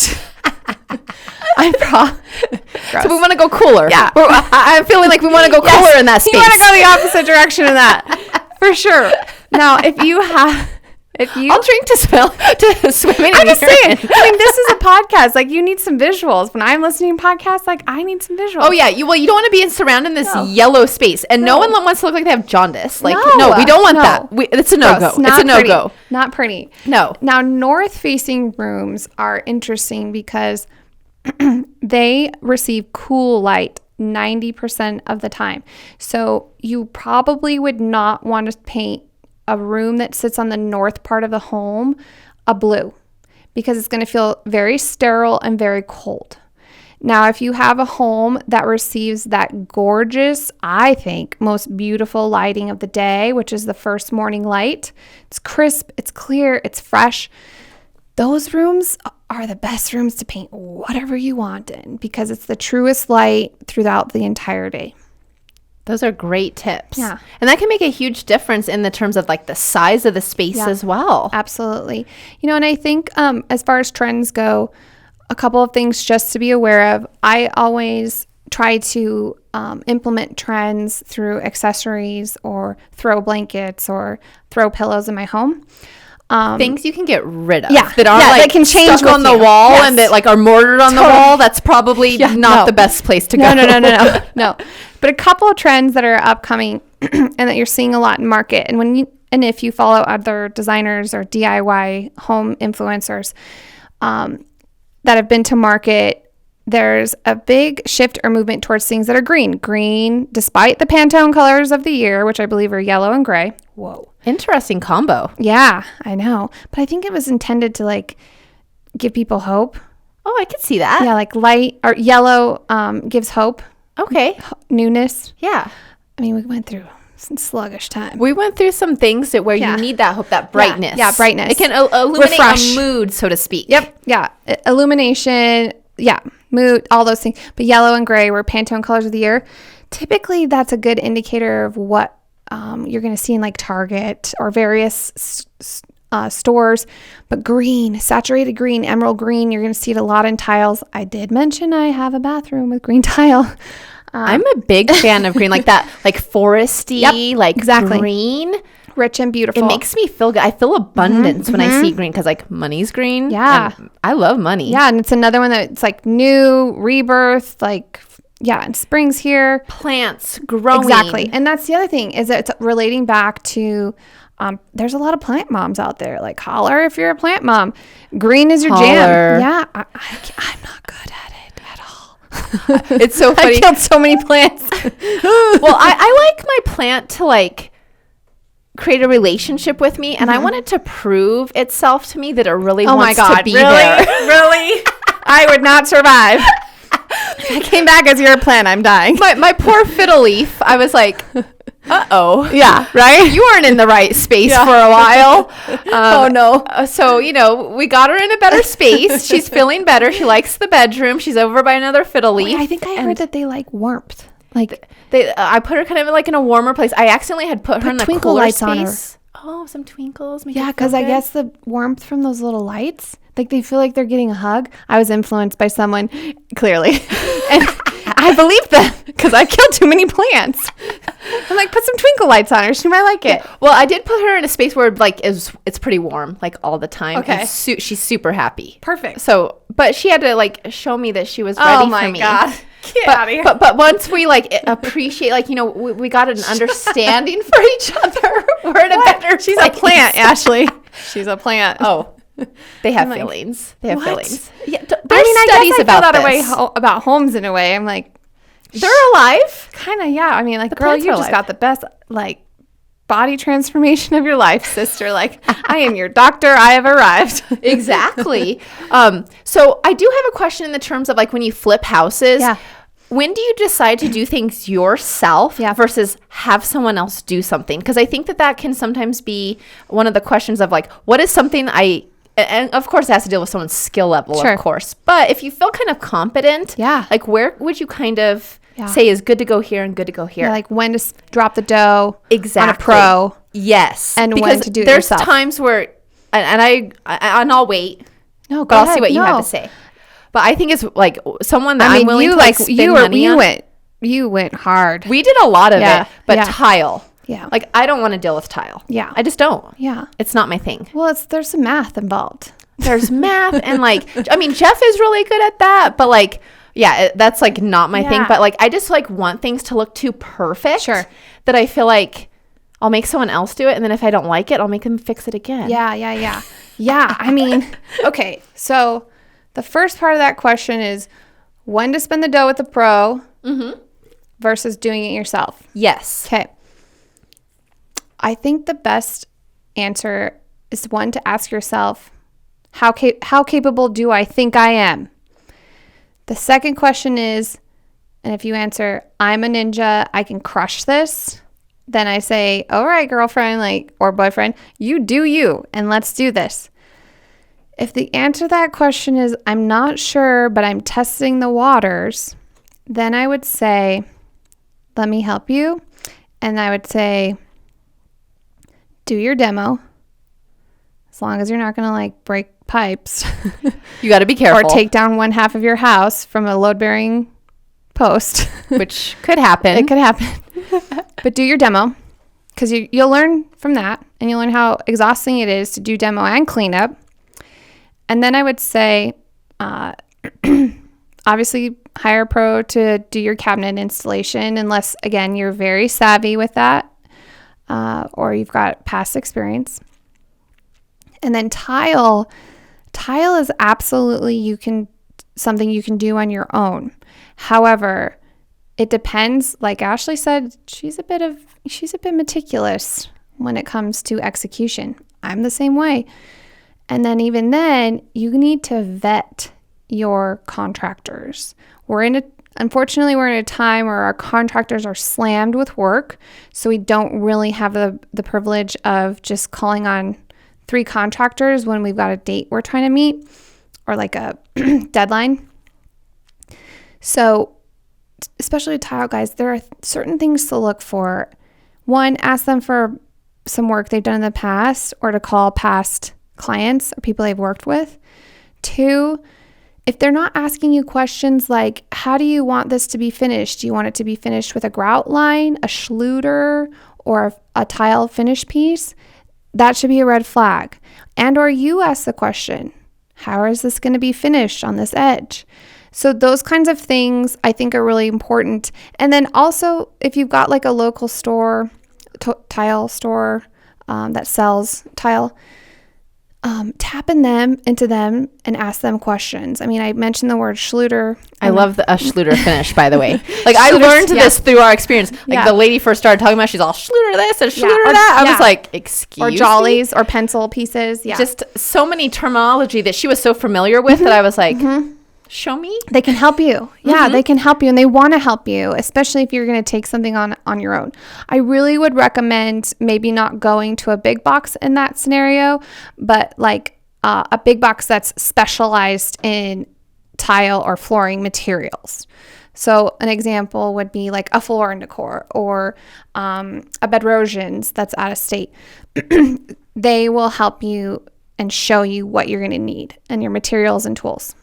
So we want to go cooler. Yeah. I'm feeling like we want to go cooler in that space. You want to go the opposite direction of that. For sure. Now, I'll drink to swimming. I'm just saying. I mean, this is a podcast. Like, you need some visuals. When I'm listening to podcasts, like, I need some visuals. Oh yeah. You don't want to be surrounded in this yellow space, and no one wants to look like they have jaundice. Like, no, we don't want that. It's a no-go. It's a no-go. Not pretty. No. Now, north-facing rooms are interesting because they receive cool light 90% of the time. So you probably would not want to paint a room that sits on the north part of the home a blue, because it's going to feel very sterile and very cold. Now, if you have a home that receives that gorgeous, I think, most beautiful lighting of the day, which is the first morning light, it's crisp, it's clear, it's fresh, those rooms are the best rooms to paint whatever you want in, because it's the truest light throughout the entire day. Those are great tips. Yeah. And that can make a huge difference in the terms of like the size of the space as well. Absolutely. And I think as far as trends go, a couple of things just to be aware of. I always try to implement trends through accessories or throw blankets or throw pillows in my home. Things you can get rid of that aren't that can change stuck on the wall and that like are mortared on the wall. That's probably not the best place to go. No. But a couple of trends that are upcoming and that you're seeing a lot in market, and if you follow other designers or DIY home influencers that have been to market, there's a big shift or movement towards things that are green. Green, despite the Pantone colors of the year, which I believe are yellow and gray. Whoa. Interesting combo. Yeah, I know. But I think it was intended to like give people hope. Oh, I could see that. Yeah, like light or yellow gives hope. Okay. Newness. Yeah. I mean, we went through some sluggish time. We went through some things where you need that hope, that brightness. Yeah, brightness. It can illuminate a mood, so to speak. Yep. Yeah. Illumination. Yeah. Mood, all those things. But yellow and gray were Pantone colors of the year. Typically, that's a good indicator of what you're going to see in like Target or various stores. But green, saturated green, emerald green, you're going to see it a lot in tiles. I did mention I have a bathroom with green tile. I'm a big fan of green, like that, like foresty, exactly. Green. Rich and beautiful. It makes me feel good. I feel abundance when I see green because like money's green. Yeah. I love money. Yeah. And it's another one that's like new, rebirth, like, yeah, and spring's here. Plants growing. Exactly. And that's the other thing is that it's relating back to there's a lot of plant moms out there. Like, holler if you're a plant mom. Green is your jam. Yeah. I'm not good at it at all. It's so funny. I killed so many plants. Well, I like my plant to like create a relationship with me, and I want it to prove itself to me that it really wants to be there. Really? I would not survive. I came back as your plant. I'm dying. My poor fiddle leaf. I was like, uh-oh. Yeah, right? You weren't in the right space for a while. Oh, no. So, we got her in a better space. She's feeling better. She likes the bedroom. She's over by another fiddle leaf. Wait, I think I heard that they like warmth. Like I put her kind of like in a warmer place. I accidentally had put her in the twinkle cooler lights space. on her. Oh, some twinkles. Yeah, because I guess the warmth from those little lights, like they feel like they're getting a hug. I was influenced by someone, clearly. I believe them because I killed too many plants. I'm like, put some twinkle lights on her. She might like it. Well, I did put her in a space where like it's pretty warm, like all the time. Okay. And she's super happy. Perfect. So, but she had to like show me that she was ready for me. Oh my God. Get But, out of here. but once we like appreciate, like, we got an understanding for each other, we're in a better She's place. a plant, Ashley. She's a plant. Oh, they have like, feelings. They have what? feelings. Yeah, there's I studies guess I about feel that this. way about homes in a way. I'm like, They're alive. kind of, yeah. I mean, like, The girl, plants you are just alive. got the best, like, body transformation of your life, sister. Like, I am your doctor. I have arrived. Exactly. So I do have a question in the terms of like when you flip houses. Yeah. When do you decide to do things yourself Yeah. versus have someone else do something? Because I think that can sometimes be one of the questions of like, what is something and of course it has to deal with someone's skill level, Sure. of course. But if you feel kind of competent, Yeah. like where would you kind of Yeah. say is good to go here and good to go here? Yeah, like when to drop the dough Exactly. on a pro. Yes. And when because to do it there's yourself. times where, and I'll wait. No, But I'll see what you have to say. But I think it's like someone that I'm willing you to like spend you money on. you went hard. We did a lot of Yeah, it, but yeah. tile. Yeah. Like I don't want to deal with tile. Yeah. I just don't. Yeah. It's not my thing. Well, there's some math involved. There's math and like, I mean, Jeff is really good at that, but like, yeah, that's like not my thing. Yeah. But like, I just like want things to look too perfect. Sure. That I feel like I'll make someone else do it, and then if I don't like it, I'll make them fix it again. Yeah. Yeah. I mean, okay. So the first part of that question is when to spend the dough with the pro versus doing it yourself. Yes. Okay. I think the best answer is one to ask yourself, how capable do I think I am? The second question is, and if you answer, I'm a ninja, I can crush this, then I say, all right, girlfriend, like, or boyfriend, you do you, and let's do this. If the answer to that question is, I'm not sure, but I'm testing the waters, then I would say, let me help you. And I would say, do your demo, as long as you're not going to like break pipes You got to be careful. or take down one half of your house from a load-bearing post. which could happen. It could happen. But do your demo, because you'll learn from that, and you'll learn how exhausting it is to do demo and cleanup. And then I would say, obviously, hire a pro to do your cabinet installation, unless, again, you're very savvy with that, or you've got past experience. And then tile is absolutely something you can do on your own. However, it depends. Like Ashley said, she's a bit meticulous when it comes to execution. I'm the same way. And then even then, you need to vet your contractors. Unfortunately, we're in a time where our contractors are slammed with work, so we don't really have the privilege of just calling on 3 contractors when we've got a date we're trying to meet or like a deadline. So, especially with tile guys, there are certain things to look for. One, ask them for some work they've done in the past or to call past clients or people they've worked with. 2, if they're not asking you questions like, how do you want this to be finished? Do you want it to be finished with a grout line, a schluter, or a tile finish piece? That should be a red flag. And or you ask the question, how is this going to be finished on this edge? So those kinds of things I think are really important. And then also, if you've got like a local store, tile store that sells tile, tap into them and ask them questions. I mean, I mentioned the word schluter. I love a schluter finish, by the way. Like I Schluters, learned yeah. this through our experience. Like Yeah. the lady first started talking about, she's all schluter this and schluter or- that. I yeah. was like, excuse Or me? jollies or pencil pieces. Yeah. Just so many terminology that she was so familiar with that I was like, show me. They can help you. Yeah, they can help you, and they want to help you, especially if you're going to take something on your own. I really would recommend maybe not going to a big box in that scenario, but like a big box that's specialized in tile or flooring materials. So an example would be like a Floor and Decor or a Bedrosians that's out of state. They will help you and show you what you're going to need and your materials and tools.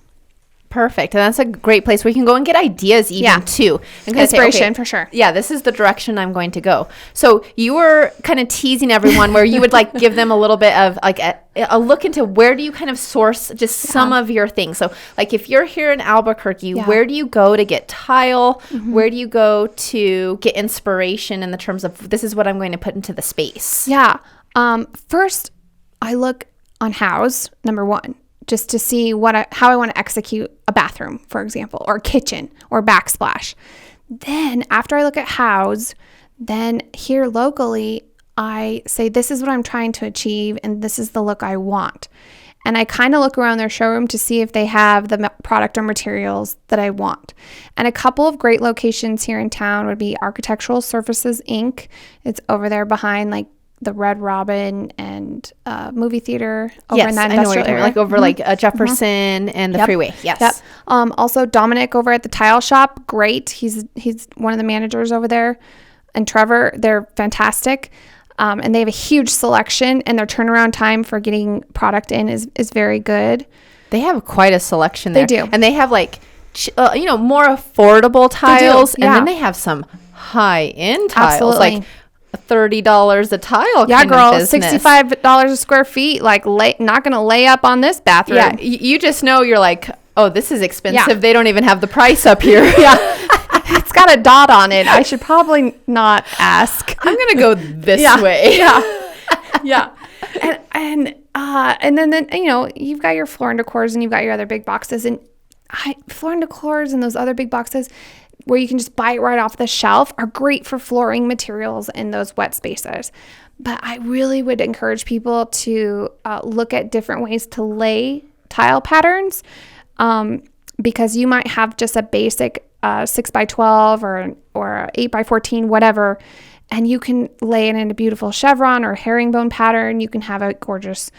Perfect. And that's a great place where you can go and get ideas even too. And Inspiration for sure. Yeah, this is the direction I'm going to go. So you were kind of teasing everyone where you would like give them a little bit of like a look into where do you kind of source just some of your things. So like if you're here in Albuquerque, where do you go to get tile? Where do you go to get inspiration in the terms of this is what I'm going to put into the space? Yeah. First, I look on Houzz, number one, just to see how I want to execute a bathroom, for example, or kitchen or backsplash. Then after I look at Houzz, then here locally, I say, this is what I'm trying to achieve and this is the look I want. And I kind of look around their showroom to see if they have the product or materials that I want. And a couple of great locations here in town would be Architectural Surfaces, Inc. It's over there behind like the Red Robin and movie theater over in that industrial area. Like over like Jefferson and the freeway. Yes. Yep. Also Dominic over at the tile shop. Great. He's one of the managers over there. And Trevor, they're fantastic. And they have a huge selection and their turnaround time for getting product in is very good. They have quite a selection there. They do. And they have like, more affordable tiles. And then they have some high-end tiles. Absolutely. Like $30 a tile. Yeah, girl, $65 a square feet. Like, not going to lay up on this bathroom. Yeah, you just know you're like, oh, this is expensive. Yeah. They don't even have the price up here. Yeah. It's got a dot on it. I should probably not ask. I'm going to go this way. Yeah. Yeah. And then, you've got your Floor and Decors and you've got your other big boxes. And Floor and Decors and those other big boxes where you can just buy it right off the shelf are great for flooring materials in those wet spaces. But I really would encourage people to look at different ways to lay tile patterns because you might have just a basic 6x12 or 8x14, whatever, and you can lay it in a beautiful chevron or herringbone pattern. You can have a gorgeous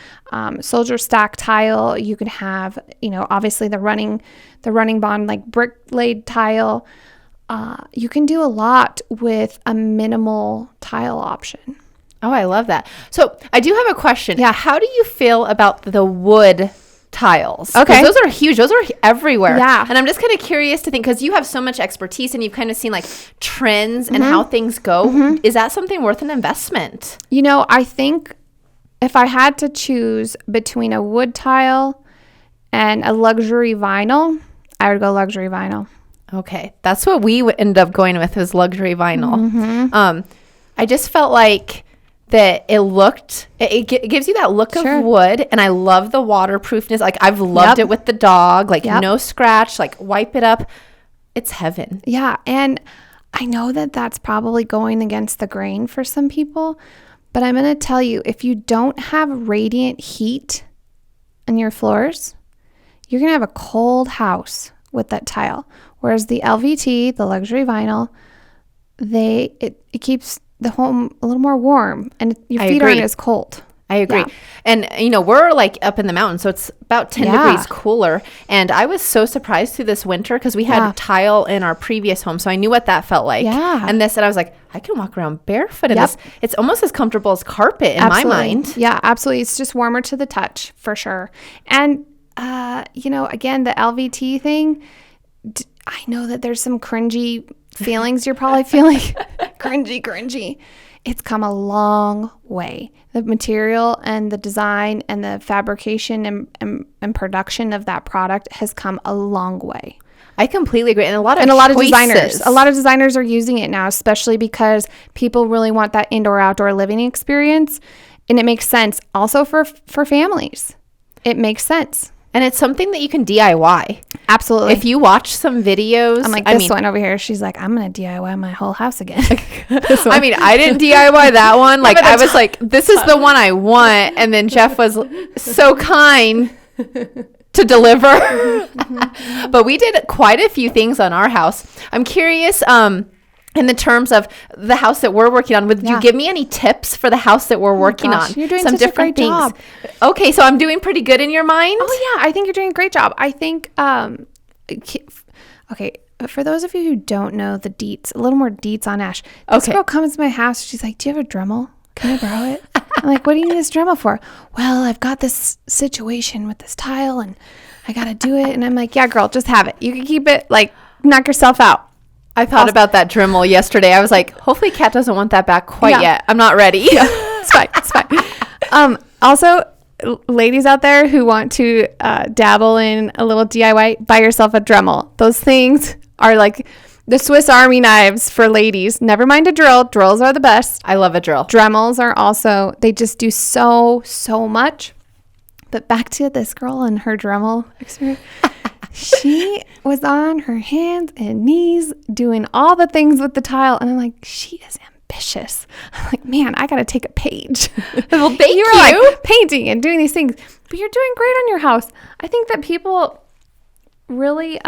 soldier stack tile. You can have, obviously the running bond like brick laid tile. You can do a lot with a minimal tile option. Oh, I love that. So I do have a question. Yeah. How do you feel about the wood tiles? Okay. Those are huge. Those are everywhere. Yeah. And I'm just kind of curious to think, because you have so much expertise and you've kind of seen like trends and how things go. Is that something worth an investment? I think if I had to choose between a wood tile and a luxury vinyl, I would go luxury vinyl. Okay. That's what we would end up going with, was luxury vinyl. I just felt like that it gives you that look of wood, and I love the waterproofness. Like I've loved it with the dog, like no scratch, like wipe it up. It's heaven. Yeah. And I know that that's probably going against the grain for some people, but I'm going to tell you, if you don't have radiant heat on your floors, you're going to have a cold house with that tile. Whereas the LVT, the luxury vinyl, it keeps the home a little more warm and your feet aren't as cold. I agree. Yeah. And, we're like up in the mountains, so it's about 10 degrees cooler. And I was so surprised through this winter because we had tile in our previous home. So I knew what that felt like. Yeah. And I was like, I can walk around barefoot in this. It's almost as comfortable as carpet in my mind. Yeah, absolutely. It's just warmer to the touch for sure. And, again, the LVT thing, I know that there's some cringy feelings you're probably feeling. Cringy. It's come a long way. The material and the design and the fabrication and production of that product has come a long way. I completely agree. And a lot of designers are using it now, especially because people really want that indoor-outdoor living experience. And it makes sense also for families. It makes sense. And it's something that you can DIY. Absolutely. If you watch some videos. I'm like, this one over here, she's like, I'm going to DIY my whole house again. I mean, I didn't DIY that one. Like, I was like, this is the one I want. And then Jeff was so kind to deliver. But we did quite a few things on our house. I'm curious, in the terms of the house that we're working on, would you give me any tips for the house that we're working on? You're doing some different things. Job. Okay, so I'm doing pretty good in your mind? Oh, yeah. I think you're doing a great job. I think, okay, for those of you who don't know the deets, a little more deets on Ash. This girl comes to my house. She's like, do you have a Dremel? Can I borrow it? I'm like, what do you need this Dremel for? Well, I've got this situation with this tile, and I got to do it. And I'm like, yeah, girl, just have it. You can keep it, like, knock yourself out. I thought about that Dremel yesterday. I was like, hopefully Kat doesn't want that back quite yet. I'm not ready. Yeah, it's fine. It's fine. Also, ladies out there who want to dabble in a little DIY, buy yourself a Dremel. Those things are like the Swiss Army knives for ladies. Never mind a drill. Drills are the best. I love a drill. Dremels are also, they just do so much. But back to this girl and her Dremel experience. She was on her hands and knees doing all the things with the tile. And I'm like, she is ambitious. I'm like, man, I got to take a page. Well, thank you. Like painting and doing these things. But you're doing great on your house. I think that people really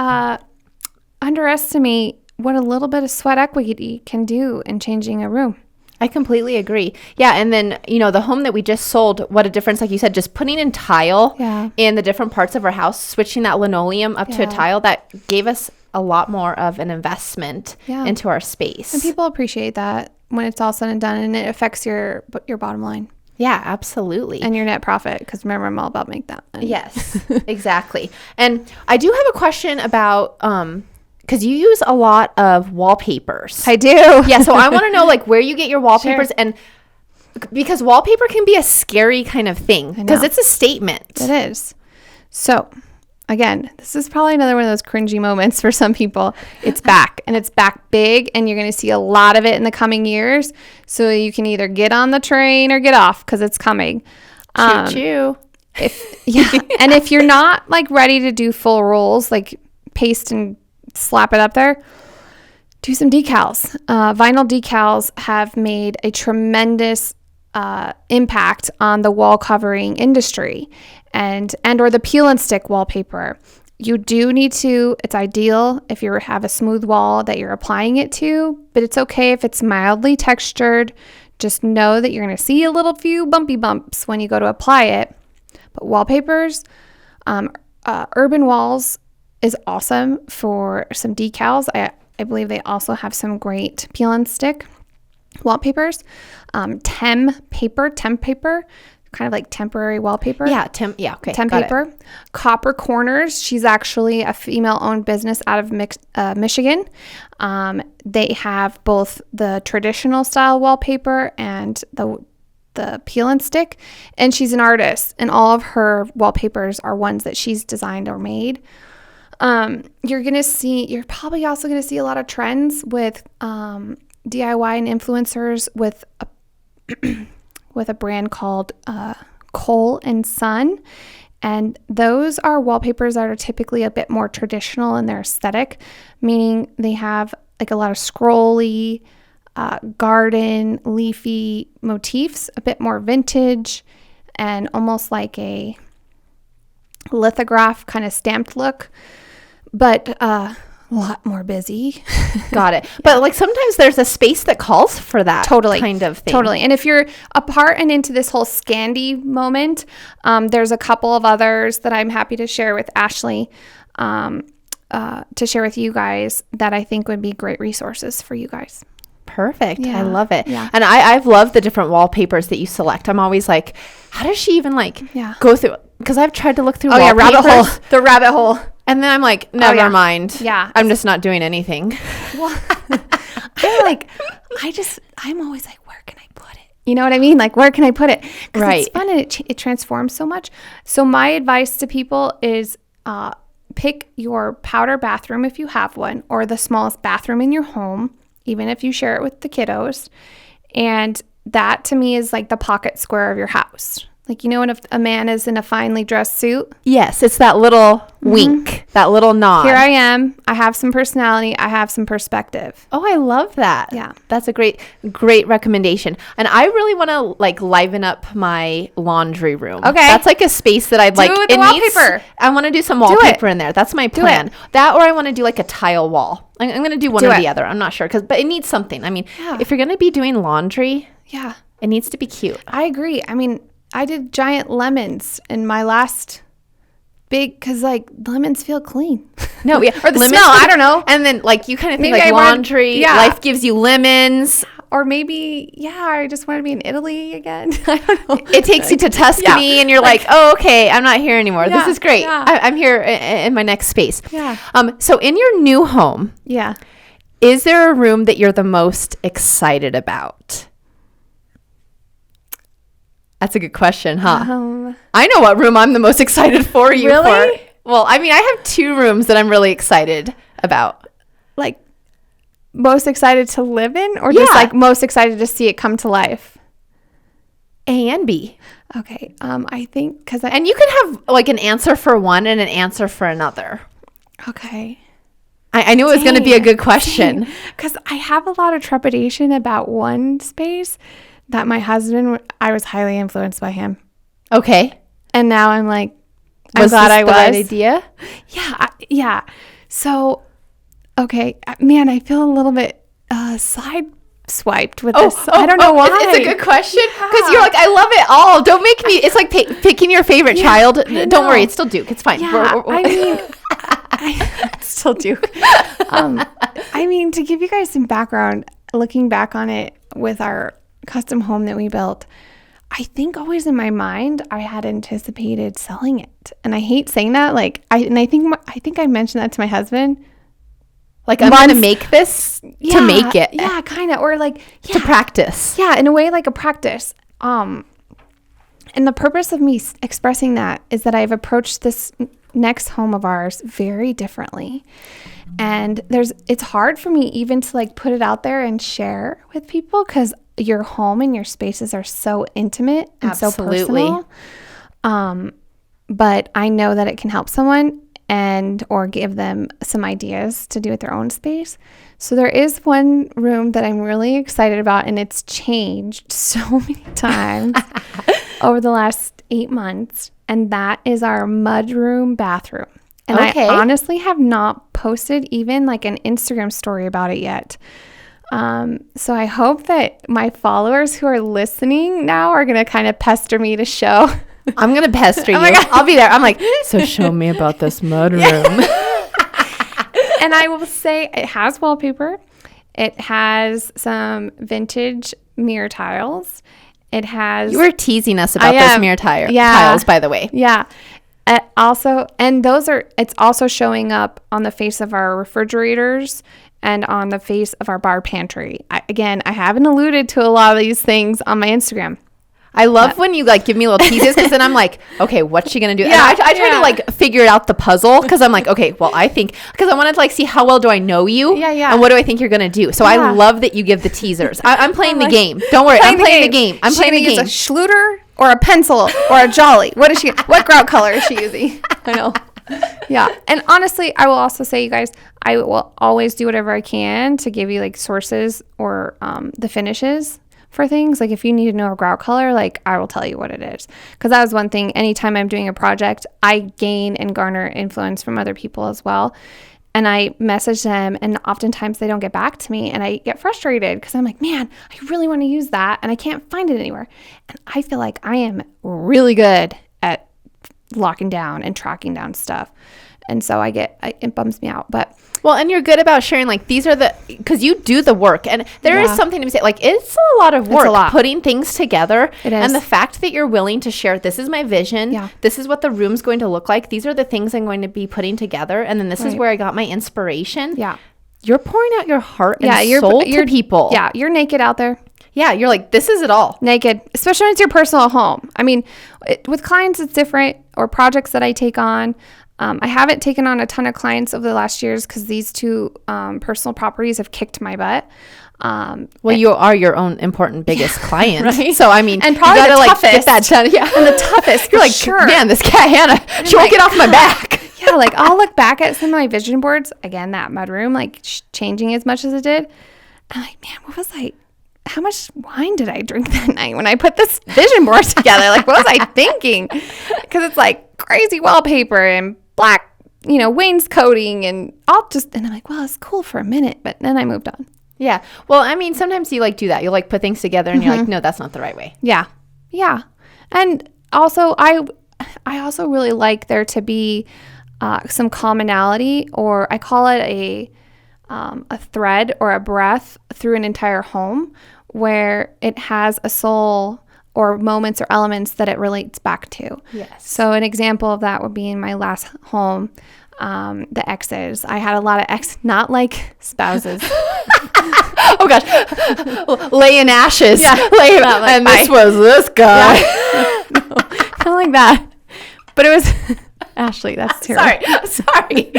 underestimate what a little bit of sweat equity can do in changing a room. I completely agree. Yeah. And then, the home that we just sold, what a difference, like you said, just putting in tile in the different parts of our house, switching that linoleum up to a tile, that gave us a lot more of an investment into our space. And people appreciate that when it's all said and done, and it affects your bottom line. Yeah, absolutely. And your net profit, because remember, I'm all about make that money. Yes, exactly. And I do have a question about, because you use a lot of wallpapers. I do. Yeah, so I want to know like where you get your wallpapers, and because wallpaper can be a scary kind of thing because it's a statement. It is. So again, this is probably another one of those cringy moments for some people. It's back, and it's back big, and you're going to see a lot of it in the coming years. So you can either get on the train or get off because it's coming. Choo-choo. And if you're not like ready to do full rolls, like paste and slap it up there, do some decals. Vinyl decals have made a tremendous impact on the wall covering industry and or the peel and stick wallpaper. You do need to, it's ideal if you have a smooth wall that you're applying it to, but it's okay if it's mildly textured. Just know that you're going to see a little few bumpy bumps when you go to apply it. But wallpapers, Urban Walls is awesome for some decals. I believe they also have some great peel and stick wallpapers. Temp paper, kind of like temporary wallpaper. Yeah, okay. Temp paper. Copper Corners. She's actually a female-owned business out of Michigan. They have both the traditional style wallpaper and the peel and stick, and she's an artist, and all of her wallpapers are ones that she's designed or made. You're probably also going to see a lot of trends with DIY and influencers with a brand called Cole and Son, and those are wallpapers that are typically a bit more traditional in their aesthetic, meaning they have like a lot of scrolly, garden, leafy motifs, a bit more vintage, and almost like a lithograph kind of stamped look, but a lot more busy. Got it. But like sometimes there's a space that calls for that kind of thing. Totally. And if you're apart and into this whole Scandi moment, there's a couple of others that I'm happy to share with Ashley, to share with you guys that I think would be great resources for you guys. Perfect. Yeah. I love it. Yeah. And I've loved the different wallpapers that you select. I'm always like, how does she even go through? Because I've tried to look through wallpapers. The rabbit hole. And then I'm like, never mind. Yeah. I'm just not doing anything. Well, I'm always like, where can I put it? You know what I mean? Like, where can I put it? Right. It's fun and it transforms so much. So my advice to people is pick your powder bathroom if you have one, or the smallest bathroom in your home, even if you share it with the kiddos. And that to me is like the pocket square of your house. Like, when if a man is in a finely dressed suit. Yes, it's that little wink, that little nod. Here I am. I have some personality. I have some perspective. Oh, I love that. Yeah. That's a great recommendation. And I really want to liven up my laundry room. Okay. That's like a space that I'd like. Do the wallpaper. I want to do some wallpaper in there. That's my plan. That, or I want to do like a tile wall. I'm going to do one or the other. I'm not sure. But it needs something. I mean, if you're going to be doing laundry, it needs to be cute. I agree. I mean, I did giant lemons in my last because lemons feel clean. No, yeah. Or the smell, I don't know. And then you kind of think Maybe laundry, life gives you lemons. or maybe, I just want to be in Italy again. I don't know. It takes you to Tuscany and you're like, oh, okay, I'm not here anymore. This is great. I'm here in my next space. Yeah. So in your new home, is there a room that you're the most excited about? That's a good question, huh? I know what room I'm the most excited for you really? for. Well, I mean, I have 2 rooms that I'm really excited about. Like most excited to live in, or just like most excited to see it come to life? A and B. Okay. I think and you can have like an answer for one and an answer for another. Okay. I knew it was going to be a good question. Because I have a lot of trepidation about one space that my husband, I was highly influenced by him. Okay. And now I'm like, I'm glad I was. Right idea? Yeah. So, okay. Man, I feel a little bit side-swiped with this. I don't know why. It's a good question. Because you're like, I love it all. Don't make me, it's like picking your favorite child. Don't worry, it's still Duke. It's fine. Yeah, I mean, it's still Duke. I mean, to give you guys some background, looking back on it with our custom home that we built, I think always in my mind I had anticipated selling it, and I hate saying that. Like, I think I mentioned that to my husband. Like, I'm gonna make this to make it. Yeah, kind of, or like to practice. Yeah, in a way, like a practice. And the purpose of me expressing that is that I've approached this next home of ours very differently, and it's hard for me even to like put it out there and share with people, because your home and your spaces are so intimate and so personal. But I know that it can help someone or give them some ideas to do with their own space. So there is one room that I'm really excited about, and it's changed so many times over the last 8 months, and that is our mudroom bathroom. And I honestly have not posted even like an Instagram story about it yet. So I hope that my followers who are listening now are going to kind of pester me to show. I'm going to pester you. I'll be there. I'm like, so show me about this mudroom. And I will say it has wallpaper. It has some vintage mirror tiles. It has... You were teasing us about those mirror tiles, by the way. Yeah. It's also showing up on the face of our refrigerators and on the face of our bar pantry. I haven't alluded to a lot of these things on my Instagram. I love when you like give me little teases, because then I'm like, okay, what's she gonna do? Yeah, and I try to like figure out the puzzle, because I'm like, okay, well, I think, because I wanted to like see how well do I know you, and what do I think you're gonna do. So I love that you give the teasers. I'm playing the game. Don't worry, I'm playing the game. I'm playing the game. A Schluter or a pencil or a Jolly. What grout color is she using? I know. Yeah. And honestly, I will also say, you guys, I will always do whatever I can to give you like sources or the finishes for things. Like if you need to know a grout color, like I will tell you what it is. Because that was one thing. Anytime I'm doing a project, I gain and garner influence from other people as well. And I message them, and oftentimes they don't get back to me, and I get frustrated because I'm like, man, I really want to use that and I can't find it anywhere. And I feel like I am really good at locking down and tracking down stuff. And so it bums me out. But well, and you're good about sharing, like, these are because you do the work, and there is something to be said, like, it's a lot of work putting things together. It is. And the fact that you're willing to share, this is my vision. Yeah. This is what the room's going to look like. These are the things I'm going to be putting together. And then this is where I got my inspiration. Yeah. You're pouring out your heart and soul to people. Yeah. You're naked out there. Yeah. You're like, this is it all. Naked, especially when it's your personal home. I mean, with clients, it's different, or projects that I take on. I haven't taken on a ton of clients over the last years because these two personal properties have kicked my butt. You are your own important biggest client, right? So I mean, and probably you gotta the like toughest. get that done. Yeah, and the toughest. You're like, sure. Man, this cat Hannah, she won't get off my back. Yeah, like I'll look back at some of my vision boards again. That mudroom, like changing as much as it did. I'm like, man, how much wine did I drink that night when I put this vision board together? Like, what was I thinking? Because it's like crazy wallpaper and black, wainscoting, and and I'm like, well, it's cool for a minute, but then I moved on. Yeah. Well, I mean, sometimes you like do that. You like put things together and you're like, no, that's not the right way. Yeah. Yeah. And also I also really like there to be some commonality, or I call it a thread or a breath through an entire home, where it has a soul or moments or elements that it relates back to. Yes. So an example of that would be in my last home, the exes. I had a lot of not like spouses. Oh gosh, lay in ashes. Yeah. And this was this guy. Yeah. No, not like that. But it was Ashley. That's terrible. Sorry.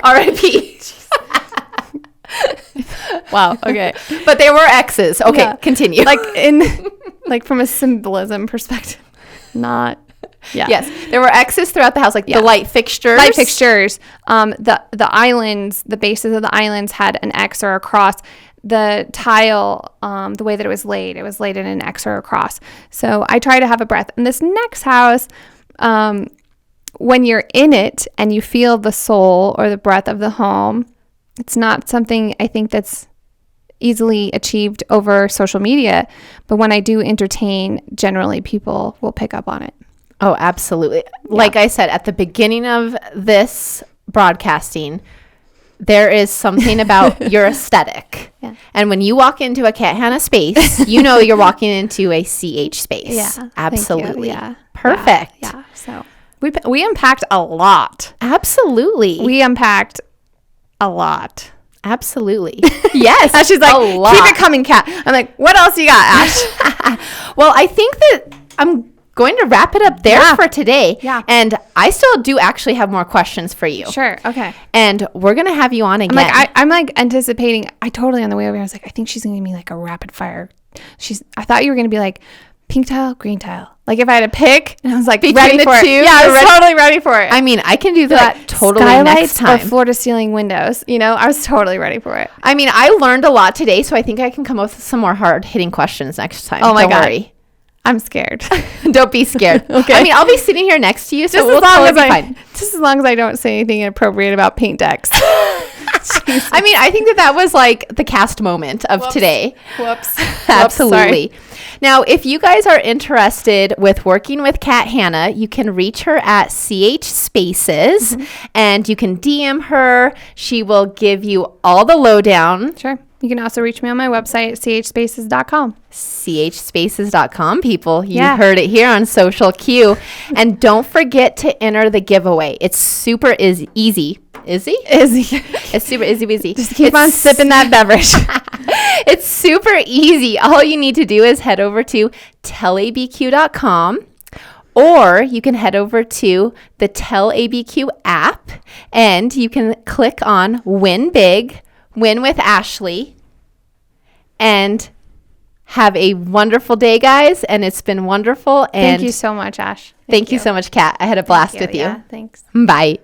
R.I.P. Wow. Okay. But they were exes. Okay, Yeah. continue. Like from a symbolism perspective, not. Yeah. Yes, there were X's throughout the house, like the light fixtures. The islands, the bases of the islands had an X or a cross. The tile, the way that it was laid in an X or a cross. So I try to have a breath. In this next house, when you're in it and you feel the soul or the breath of the home, it's not something I think that's easily achieved over social media. But when I do entertain, generally people will pick up on it. Oh, absolutely. Yeah. Like I said, at the beginning of this broadcasting, there is something about your aesthetic. Yeah. And when you walk into a Cat Hannah space, you know you're walking into a CH space. Yeah. Absolutely. Yeah. Perfect. Yeah. So we unpacked a lot. Absolutely. We unpacked a lot. Absolutely. Yes. She's like, keep it coming, Cat. I'm like, what else you got, Ash? Well, I think that I'm going to wrap it up there for today. Yeah. And I still do actually have more questions for you. Sure. Okay. And we're going to have you on again. I'm like anticipating. I totally on the way over here, I was like, I think she's going to give me like a rapid fire. I thought you were going to be like pink tile, green tile. Like if I had to pick, and I was like ready for it. Yeah, I was totally ready for it. I mean, I can do that like, totally next time. Or floor to ceiling windows. You know, I was totally ready for it. I mean, I learned a lot today, so I think I can come up with some more hard hitting questions next time. Oh my Don't God. worry. I'm scared. Don't be scared. Okay. I mean, I'll be sitting here next to you, so just as long as I don't say anything inappropriate about paint decks. I mean, I think that was like the cast moment of today. Whoops. Absolutely. Now, if you guys are interested with working with Cat Hannah, you can reach her at CHspace, and you can DM her. She will give you all the lowdown. Sure. You can also reach me on my website, chspaces.com. chspaces.com, people. You heard it here on Social Q. And don't forget to enter the giveaway. It's super easy. Izzy? It's super easy. Just keep on sipping that beverage. It's super easy. All you need to do is head over to tellabq.com, or you can head over to the TellABQ app, and you can click on Win Big, Win with Ashley, and have a wonderful day, guys. And it's been wonderful. And thank you so much, Ash. Thank you so much, Kat. I had a blast with you. Yeah, thanks. Bye.